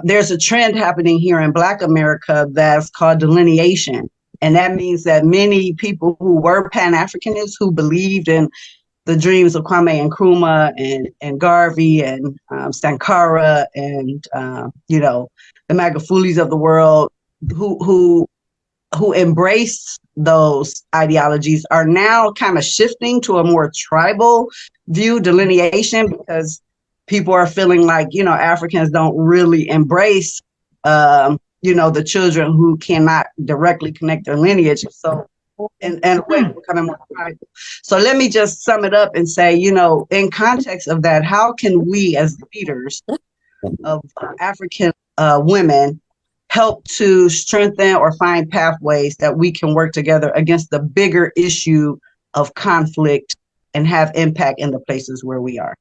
there's a trend happening here in Black America that's called delineation. And that means that many people who were Pan-Africanists, who believed in the dreams of Kwame Nkrumah and Garvey and Sankara and, you know, the Magafulis of the world, who embrace those ideologies, are now kind of shifting to a more tribal view, delineation, because people are feeling like, you know, Africans don't really embrace, you know, the children who cannot directly connect their lineage. So, and a way of becoming more tribal. So let me just sum it up and say, you know, in context of that, how can we as leaders of African women help to strengthen or find pathways that we can work together against the bigger issue of conflict and have impact in the places where we are?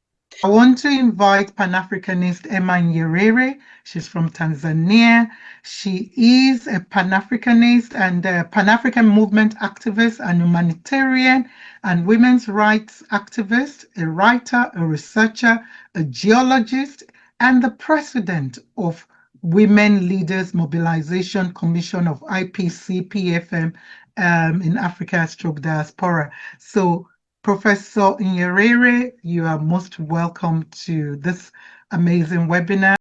I want to invite Pan-Africanist Emma Nyerere. She's from Tanzania. She is a Pan-Africanist and a Pan-African movement activist and humanitarian and women's rights activist, a writer, a researcher, a geologist, and the president of Women Leaders Mobilization Commission of IPC PFM in Africa / diaspora. So Professor Nyerere, you are most welcome to this amazing webinar.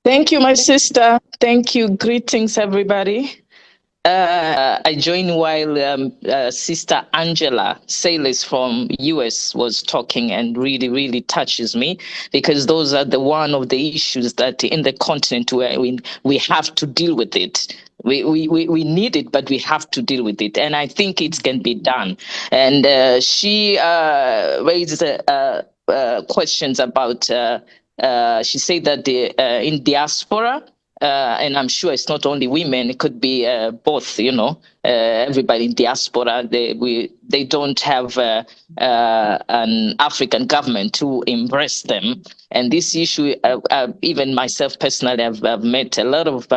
Thank you, my sister. Thank you. Greetings, everybody. I joined while Sister Angela Salas from US was talking, and really touches me, because those are one of the issues that in the continent where we have to deal with it. We need it, but we have to deal with it, and I think it can be done. And she raised questions about. She said that in diaspora, and I'm sure it's not only women, it could be both, everybody in diaspora, they don't have an African government to embrace them. And this issue, even myself personally, I've met a lot of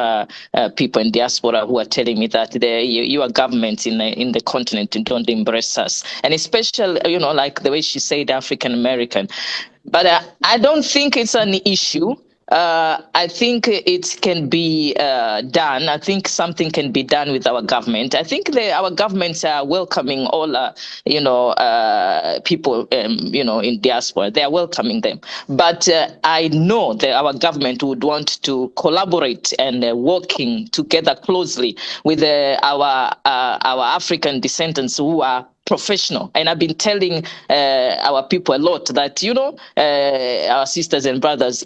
people in diaspora who are telling me that your government in the continent don't embrace us. And especially, like the way she said, African American. But I don't think it's an issue. I think it can be done. I think something can be done with our government. I think our governments are welcoming all, people, in diaspora. They are welcoming them. But I know that our government would want to collaborate and working together closely with our African descendants who are professional. And I've been telling our people a lot that, our sisters and brothers,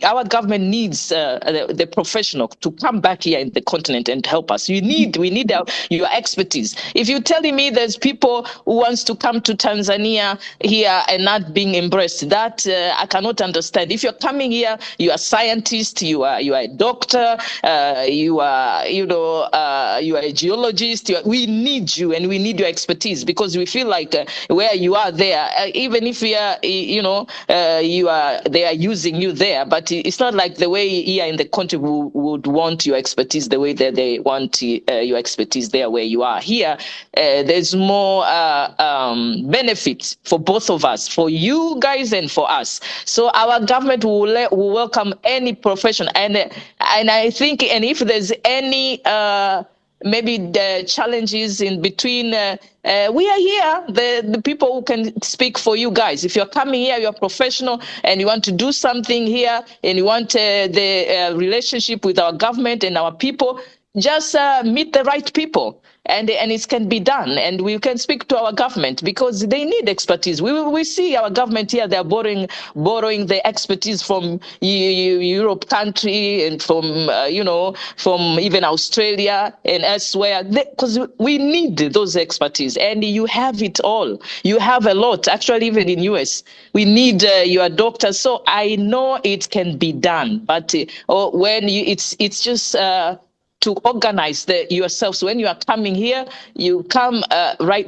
our government needs the professional to come back here in the continent and help us. We need your expertise. If you're telling me there's people who wants to come to Tanzania here and not being embraced, that I cannot understand. If you're coming here, you are a scientist, you are a doctor, you are a geologist. We need you, and we need your expertise, because we feel like where you are there, even if we are, they are using you there, but it's not like the way here in the country would want your expertise the way that they want your expertise there where you are. Here, there's more benefits for both of us, for you guys and for us. So our government will welcome any profession, and I think, and if there's any maybe the challenges in between, we are here, the people who can speak for you guys. If you're coming here, you're professional, and you want to do something here, and you want the relationship with our government and our people, just meet the right people. And it can be done, and we can speak to our government, because they need expertise. We see our government here; they are borrowing the expertise from Europe country and from from even Australia and elsewhere, because we need those expertise. And you have it all. You have a lot. Actually, even in US, we need your doctors. So I know it can be done, but when it's just. To organize yourselves. When you are coming here, you come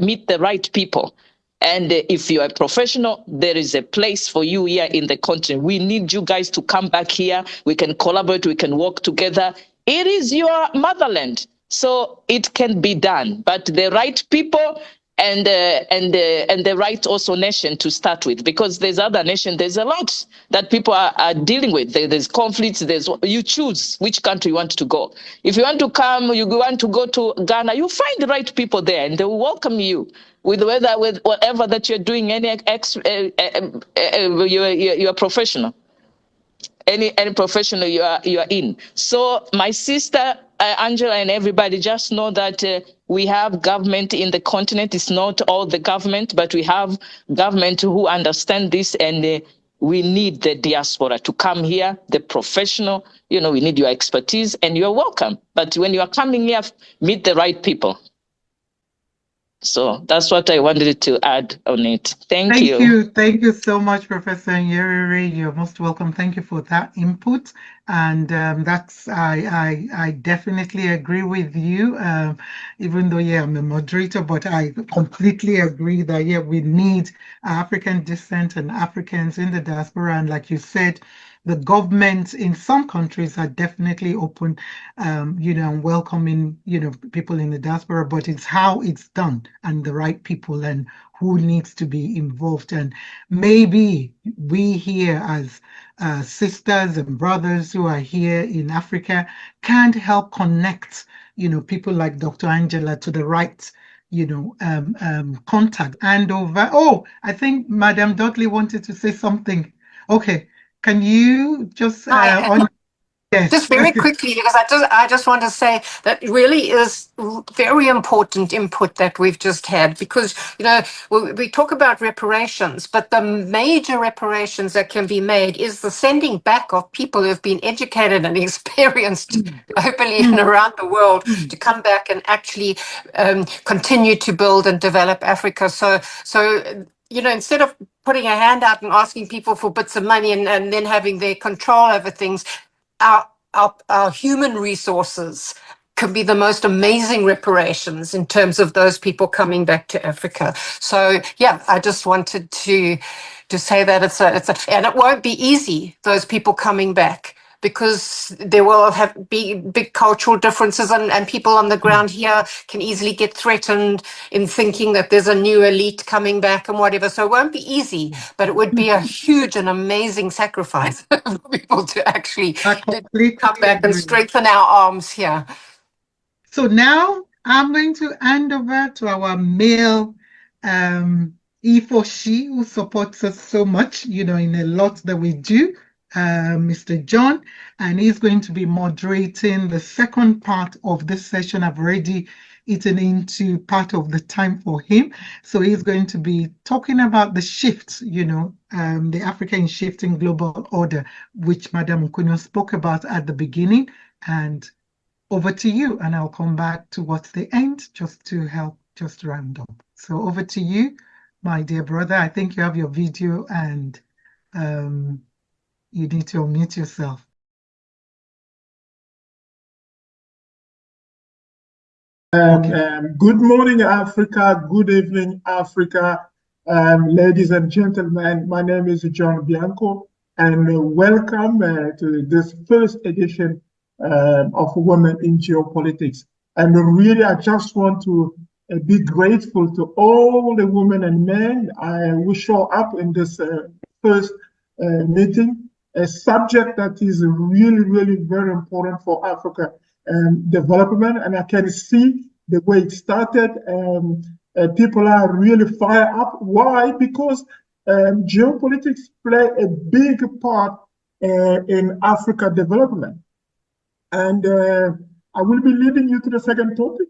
meet the right people. And if you are a professional, there is a place for you here in the country. We need you guys to come back here. We can collaborate. We can work together. It is your motherland, so it can be done. But the right people and the right also nation to start with, because there's other nation, there's a lot that people are dealing with. There's conflicts. You choose which country you want to go. If you want to come, you want to go to Ghana, you find the right people there, and they will welcome you with whatever that you're doing. You're professional. Any professional you are in. So my sister Angela and everybody, just know that we have government in the continent. It's not all the government, but we have government who understand this, and we need the diaspora to come here, the professional. We need your expertise, and you're welcome. But when you are coming here, meet the right people. So that's what I wanted to add on it. Thank you. Thank you so much, Professor Nyerere. You're most welcome. Thank you for that input. And I definitely agree with you. Even though, I'm a moderator, but I completely agree that, we need African descent and Africans in the diaspora. And like you said, the governments in some countries are definitely open, and welcoming, people in the diaspora, but it's how it's done and the right people and who needs to be involved. And maybe we here as sisters and brothers who are here in Africa can't help connect, people like Dr. Angela to the right contact. And I think Madam Dudley wanted to say something. Okay. Can you just yes. Just very quickly, because I just want to say that really is very important input that we've just had, because we talk about reparations, but the major reparations that can be made is the sending back of people who have been educated and experienced globally and around the world to come back and actually continue to build and develop Africa. So instead of putting a hand out and asking people for bits of money and then having their control over things, our human resources can be the most amazing reparations in terms of those people coming back to Africa. So yeah, I just wanted to say that and it won't be easy, those people coming back, because there will be big cultural differences, and people on the ground here can easily get threatened in thinking that there's a new elite coming back and whatever. So it won't be easy, but it would be a huge and amazing sacrifice for people to actually come back and strengthen our arms here. So now I'm going to hand over to our male he for she who supports us so much, in a lot that we do, Mr. John, and he's going to be moderating the second part of this session. I've already eaten into part of the time for him. So he's going to be talking about the shift, the African shifting global order, which Madam Nkuno spoke about at the beginning. And over to you, and I'll come back towards the end just to help just round up. So over to you, my dear brother. I think you have your video and you need to unmute yourself. Good morning, Africa. Good evening, Africa. Ladies and gentlemen, my name is John Bianco, and welcome to this first edition of Women in Geopolitics. And really, I just want to be grateful to all the women and men who show up in this first meeting, a subject that is really, really very important for Africa development. And I can see the way it started. People are really fired up. Why? Because geopolitics play a big part in Africa development. And I will be leading you to the second topic,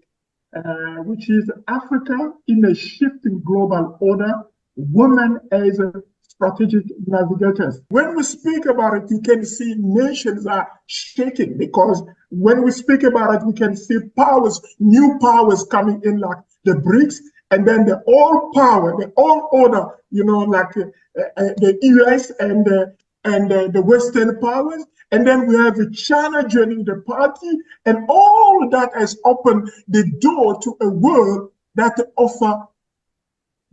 which is Africa in a shifting global order, women as strategic navigators. When we speak about it, you can see nations are shaking, because when we speak about it, we can see powers, new powers coming in, like the BRICS, and then the old power, the old order, like the US and the Western powers. And then we have China joining the party, and all that has opened the door to a world that offers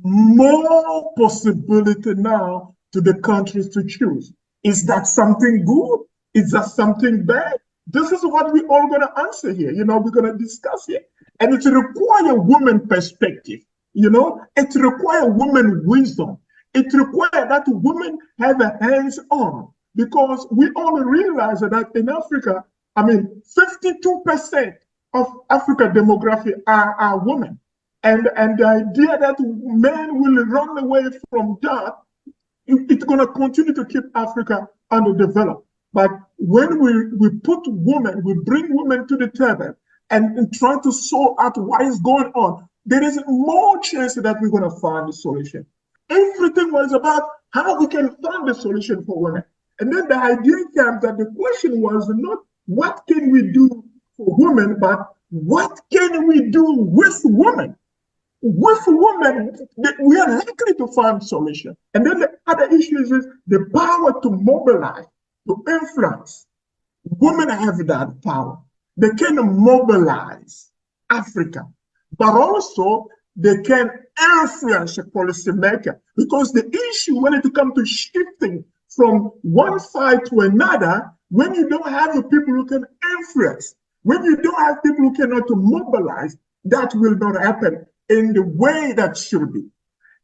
more possibility now to the countries to choose. Is that something good? Is that something bad? This is what we're all going to answer here. We're going to discuss here. And it requires woman perspective. It requires woman wisdom. It requires that women have a hands-on, because we all realize that in Africa, 52% of Africa demography are women. And the idea that men will run away from that, it's going to continue to keep Africa underdeveloped. But when we put women, we bring women to the table and try to sort out what is going on, there is more chance that we're going to find a solution. Everything was about how we can find a solution for women. And then the idea came that the question was not what can we do for women, but what can we do with women? With women, we are likely to find solution. And then the other issue is the power to mobilize, to influence. Women have that power. They can mobilize Africa, but also they can influence a policymaker. Because the issue when it comes to shifting from one side to another, when you don't have the people who can influence, when you don't have people who cannot mobilize, that will not happen in the way that should be.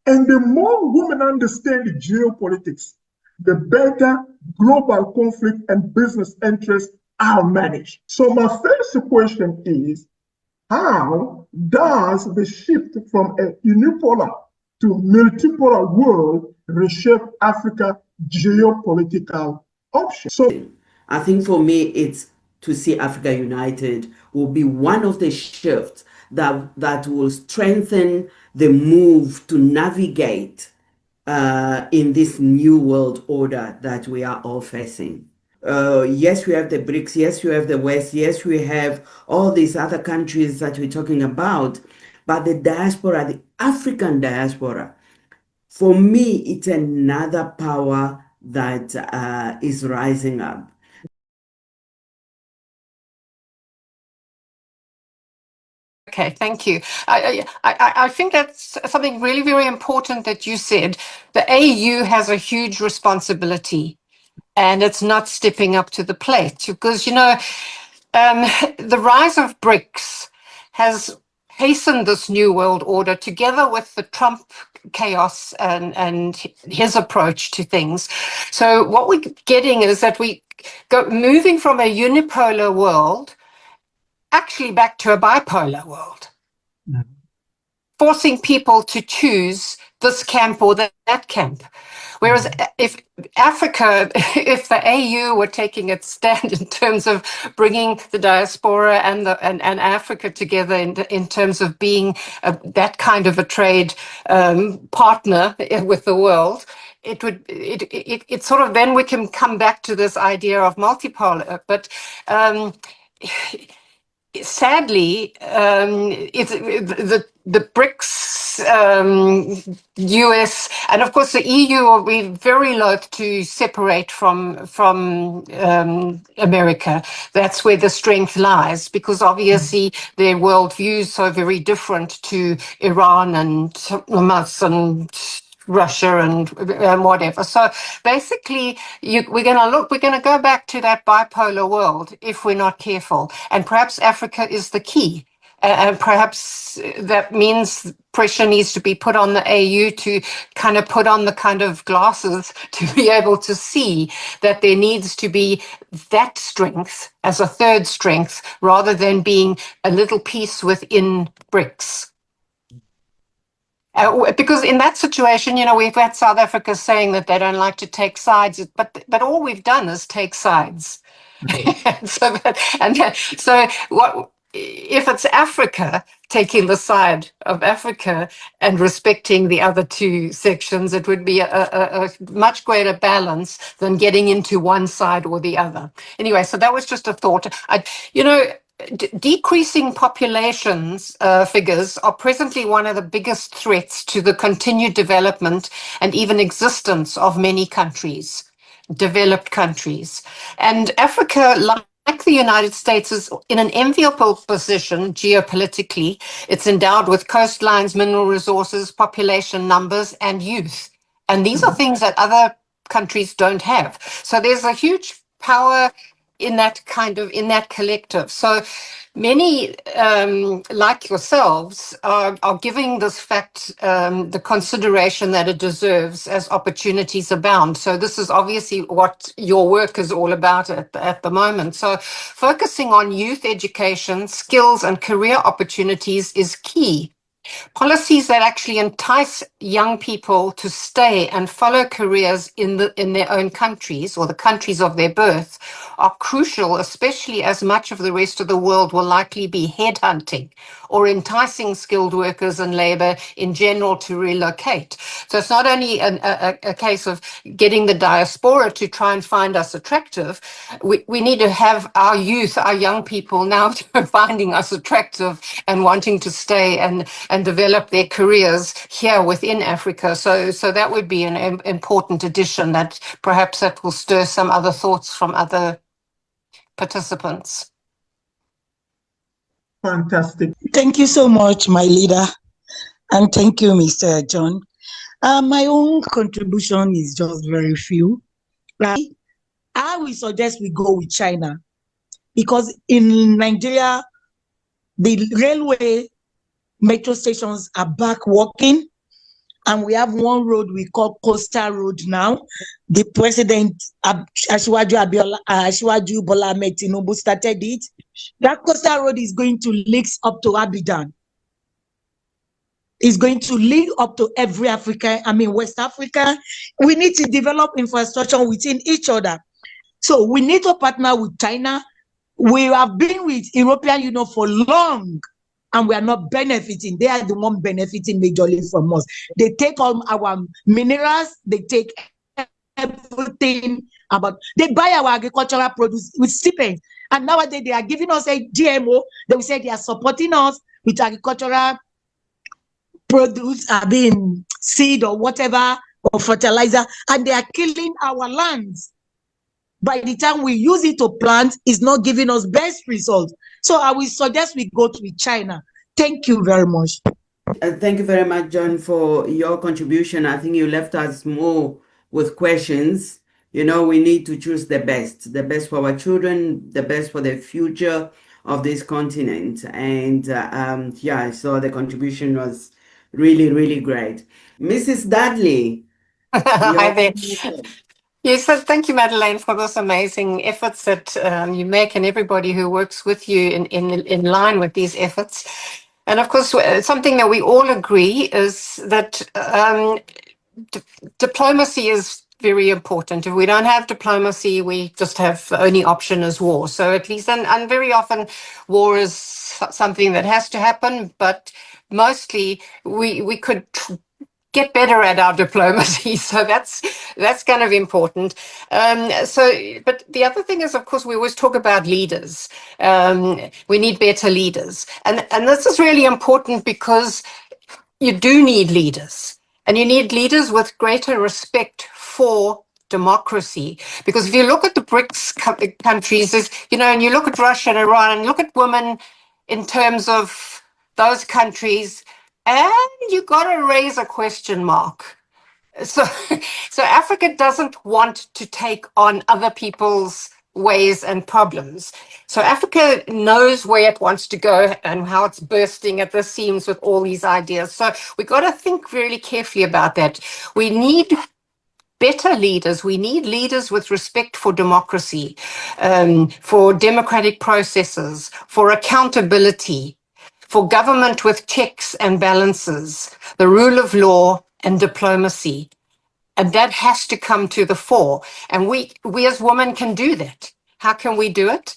And the more women understand geopolitics, the better global conflict and business interests are managed. So my first question is, how does the shift from a unipolar to multipolar world reshape Africa's geopolitical options? So I think for me, it's to see Africa united will be one of the shifts that will strengthen the move to navigate in this new world order that we are all facing. Yes, we have the BRICS. Yes, we have the West. Yes, we have all these other countries that we're talking about. But the diaspora, the African diaspora, for me, it's another power that is rising up. Okay, thank you. I think that's something really very important that you said. The AU has a huge responsibility, and it's not stepping up to the plate because, you know, the rise of BRICS has hastened this new world order together with the Trump chaos and his approach to things. So what we're getting is that we go moving from a unipolar world actually back to a bipolar world, forcing people to choose this camp or that camp. Whereas if Africa, if the AU were taking its stand in terms of bringing the diaspora and Africa together in terms of being that kind of a trade partner with the world, it sort of, then we can come back to this idea of multipolar. But sadly, it's the BRICS, US, and of course the EU will be very loath to separate from America. That's where the strength lies, because obviously their worldview is so very different to Iran and Hamas and Russia and whatever. So basically, we're going to go back to that bipolar world if we're not careful. And perhaps Africa is the key. And perhaps that means pressure needs to be put on the AU to kind of put on the kind of glasses to be able to see that there needs to be that strength as a third strength rather than being a little piece within BRICS. Because in that situation, you know, we've had South Africa saying that they don't like to take sides, but all we've done is take sides. So what if it's Africa taking the side of Africa and respecting the other two sections? It would be a much greater balance than getting into one side or the other. Anyway, so that was just a thought. Decreasing populations figures are presently one of the biggest threats to the continued development and even existence of many countries, developed countries. And Africa, like the United States, is in an enviable position geopolitically. It's endowed with coastlines, mineral resources, population numbers, and youth. And these are things that other countries don't have. So there's a huge power in that collective. So many, like yourselves, are giving this fact the consideration that it deserves as opportunities abound. So this is obviously what your work is all about at the moment. So focusing on youth education, skills, and career opportunities is key. Policies that actually entice young people to stay and follow careers in their own countries or the countries of their birth are crucial, especially as much of the rest of the world will likely be headhunting or enticing skilled workers and labor in general to relocate. So it's not only a case of getting the diaspora to try and find us attractive. We need to have our youth, our young people now finding us attractive and wanting to stay and develop their careers here within Africa. So that would be an important addition that perhaps that will stir some other thoughts from other participants. Fantastic. Thank you so much, my leader. And thank you, Mr. John. My own contribution is just very few. I will suggest we go with China because in Nigeria, the railway metro stations are back working, and we have one road we call Coastal Road now. The president, Asiwaju Bola Ahmed Tinubu, started it. That Coastal Road is going to link up to Abidjan. It's going to link up to every West Africa. We need to develop infrastructure within each other. So we need to partner with China. We have been with European Union for long, and we are not benefiting. They are the one benefiting majorly from us. They take all our minerals, they take everything they buy our agricultural produce with stipends. And nowadays they are giving us a GMO. They will say they are supporting us with agricultural produce, seed or whatever, or fertilizer, and they are killing our lands. By the time we use it to plant, it's not giving us best results. So I will suggest we go to China. Thank you very much. Thank you very much, John, for your contribution. I think you left us more with questions. You know, we need to choose the best for our children, the best for the future of this continent. And yeah, so the contribution was really, really great. Mrs. Dudley. Hi there. Yes, so thank you, Madeleine, for those amazing efforts that you make, and everybody who works with you in line with these efforts. And of course, something that we all agree is that diplomacy is very important. If we don't have diplomacy, we just have the only option is war. So at least, and very often war is something that has to happen, but mostly we could get better at our diplomacy. So that's kind of important. But the other thing is, of course, we always talk about leaders. We need better leaders. And this is really important because you do need leaders. And you need leaders with greater respect for democracy. Because if you look at the BRICS countries, and you look at Russia and Iran, and look at women in terms of those countries, and you got to raise a question mark. So Africa doesn't want to take on other people's ways and problems. So Africa knows where it wants to go and how it's bursting at the seams with all these ideas. So we got to think really carefully about that. We need better leaders. We need leaders with respect for democracy, for democratic processes, for accountability, for government with checks and balances, the rule of law and diplomacy. And that has to come to the fore. And we as women can do that. How can we do it?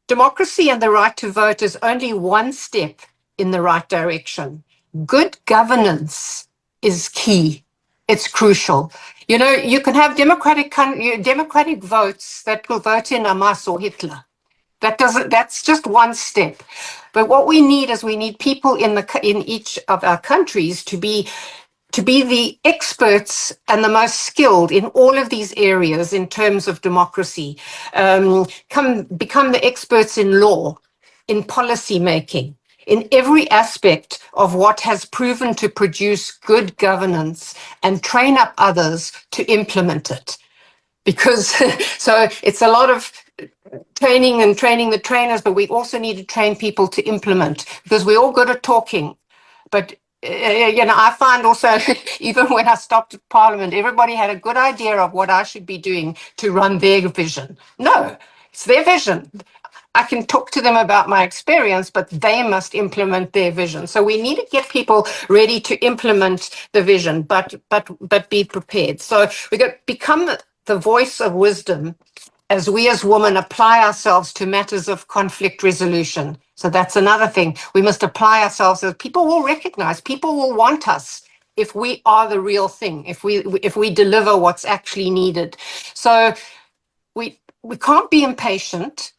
Democracy and the right to vote is only one step in the right direction. Good governance is key. It's crucial. You can have democratic votes that will vote in Hamas or Hitler. That's just one step. But what we need is people in each of our countries to be the experts and the most skilled in all of these areas in terms of democracy. Become the experts in law, in policy making, in every aspect of what has proven to produce good governance, and train up others to implement it. Because so it's a lot of training the trainers, but we also need to train people to implement, because we're all good at talking. But I find also, even when I stopped at Parliament, everybody had a good idea of what I should be doing to run their vision. No, it's their vision. I can talk to them about my experience, but they must implement their vision. So we need to get people ready to implement the vision, but be prepared. So we got to become the voice of wisdom as we as women apply ourselves to matters of conflict resolution. So that's another thing. We must apply ourselves as people will recognize, people will want us if we are the real thing, if we deliver what's actually needed. So we can't be impatient.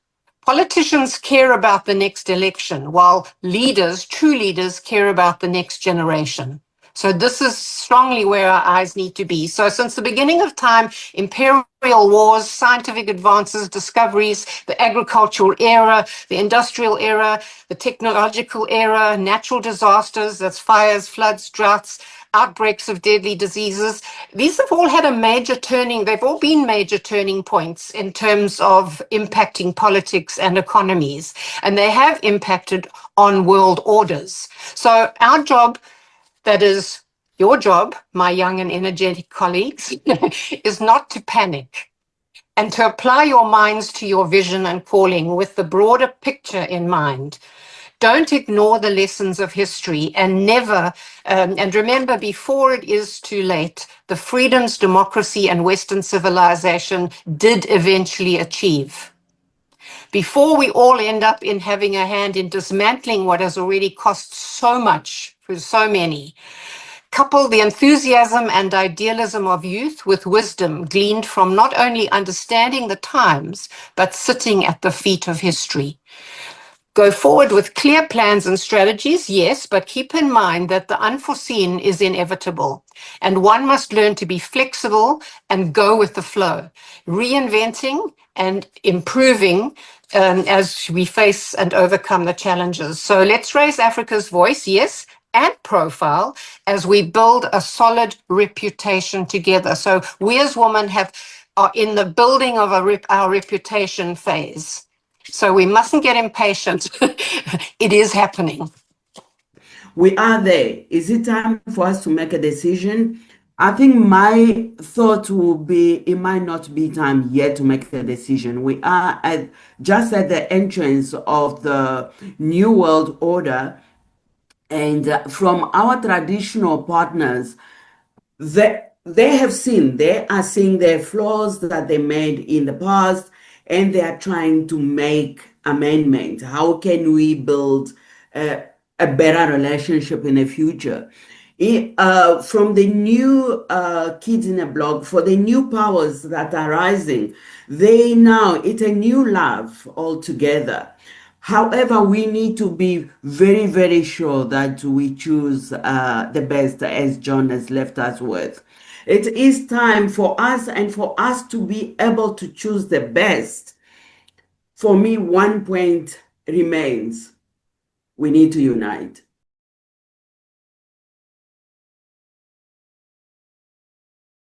Politicians care about the next election, while true leaders, care about the next generation. So this is strongly where our eyes need to be. So since the beginning of time, imperial wars, scientific advances, discoveries, the agricultural era, the industrial era, the technological era, natural disasters, that's fires, floods, droughts, outbreaks of deadly diseases, these have all had they've all been major turning points in terms of impacting politics and economies, and they have impacted on world orders. So our job, that is your job, my young and energetic colleagues, is not to panic and to apply your minds to your vision and calling with the broader picture in mind. Don't ignore the lessons of history, and remember, before it is too late, the freedoms democracy and Western civilization did eventually achieve. Before we all end up in having a hand in dismantling what has already cost so much for so many, couple the enthusiasm and idealism of youth with wisdom gleaned from not only understanding the times, but sitting at the feet of history. Go forward with clear plans and strategies, yes, but keep in mind that the unforeseen is inevitable, and one must learn to be flexible and go with the flow, reinventing and improving as we face and overcome the challenges. So let's raise Africa's voice, yes, and profile as we build a solid reputation together. So we as women are in the building of our reputation phase. So we mustn't get impatient. It is happening. We are there. Is it time for us to make a decision? I think my thought will be it might not be time yet to make a decision. We are just at the entrance of the New World Order, and from our traditional partners, they are seeing their flaws that they made in the past, and they are trying to make amendments. How can we build a better relationship in the future? From the new kids in the block, for the new powers that are rising, it's a new love altogether. However, we need to be very, very sure that we choose the best, as John has left us with. It is time for us, and for us to be able to choose the best. For me, one point remains. We need to unite.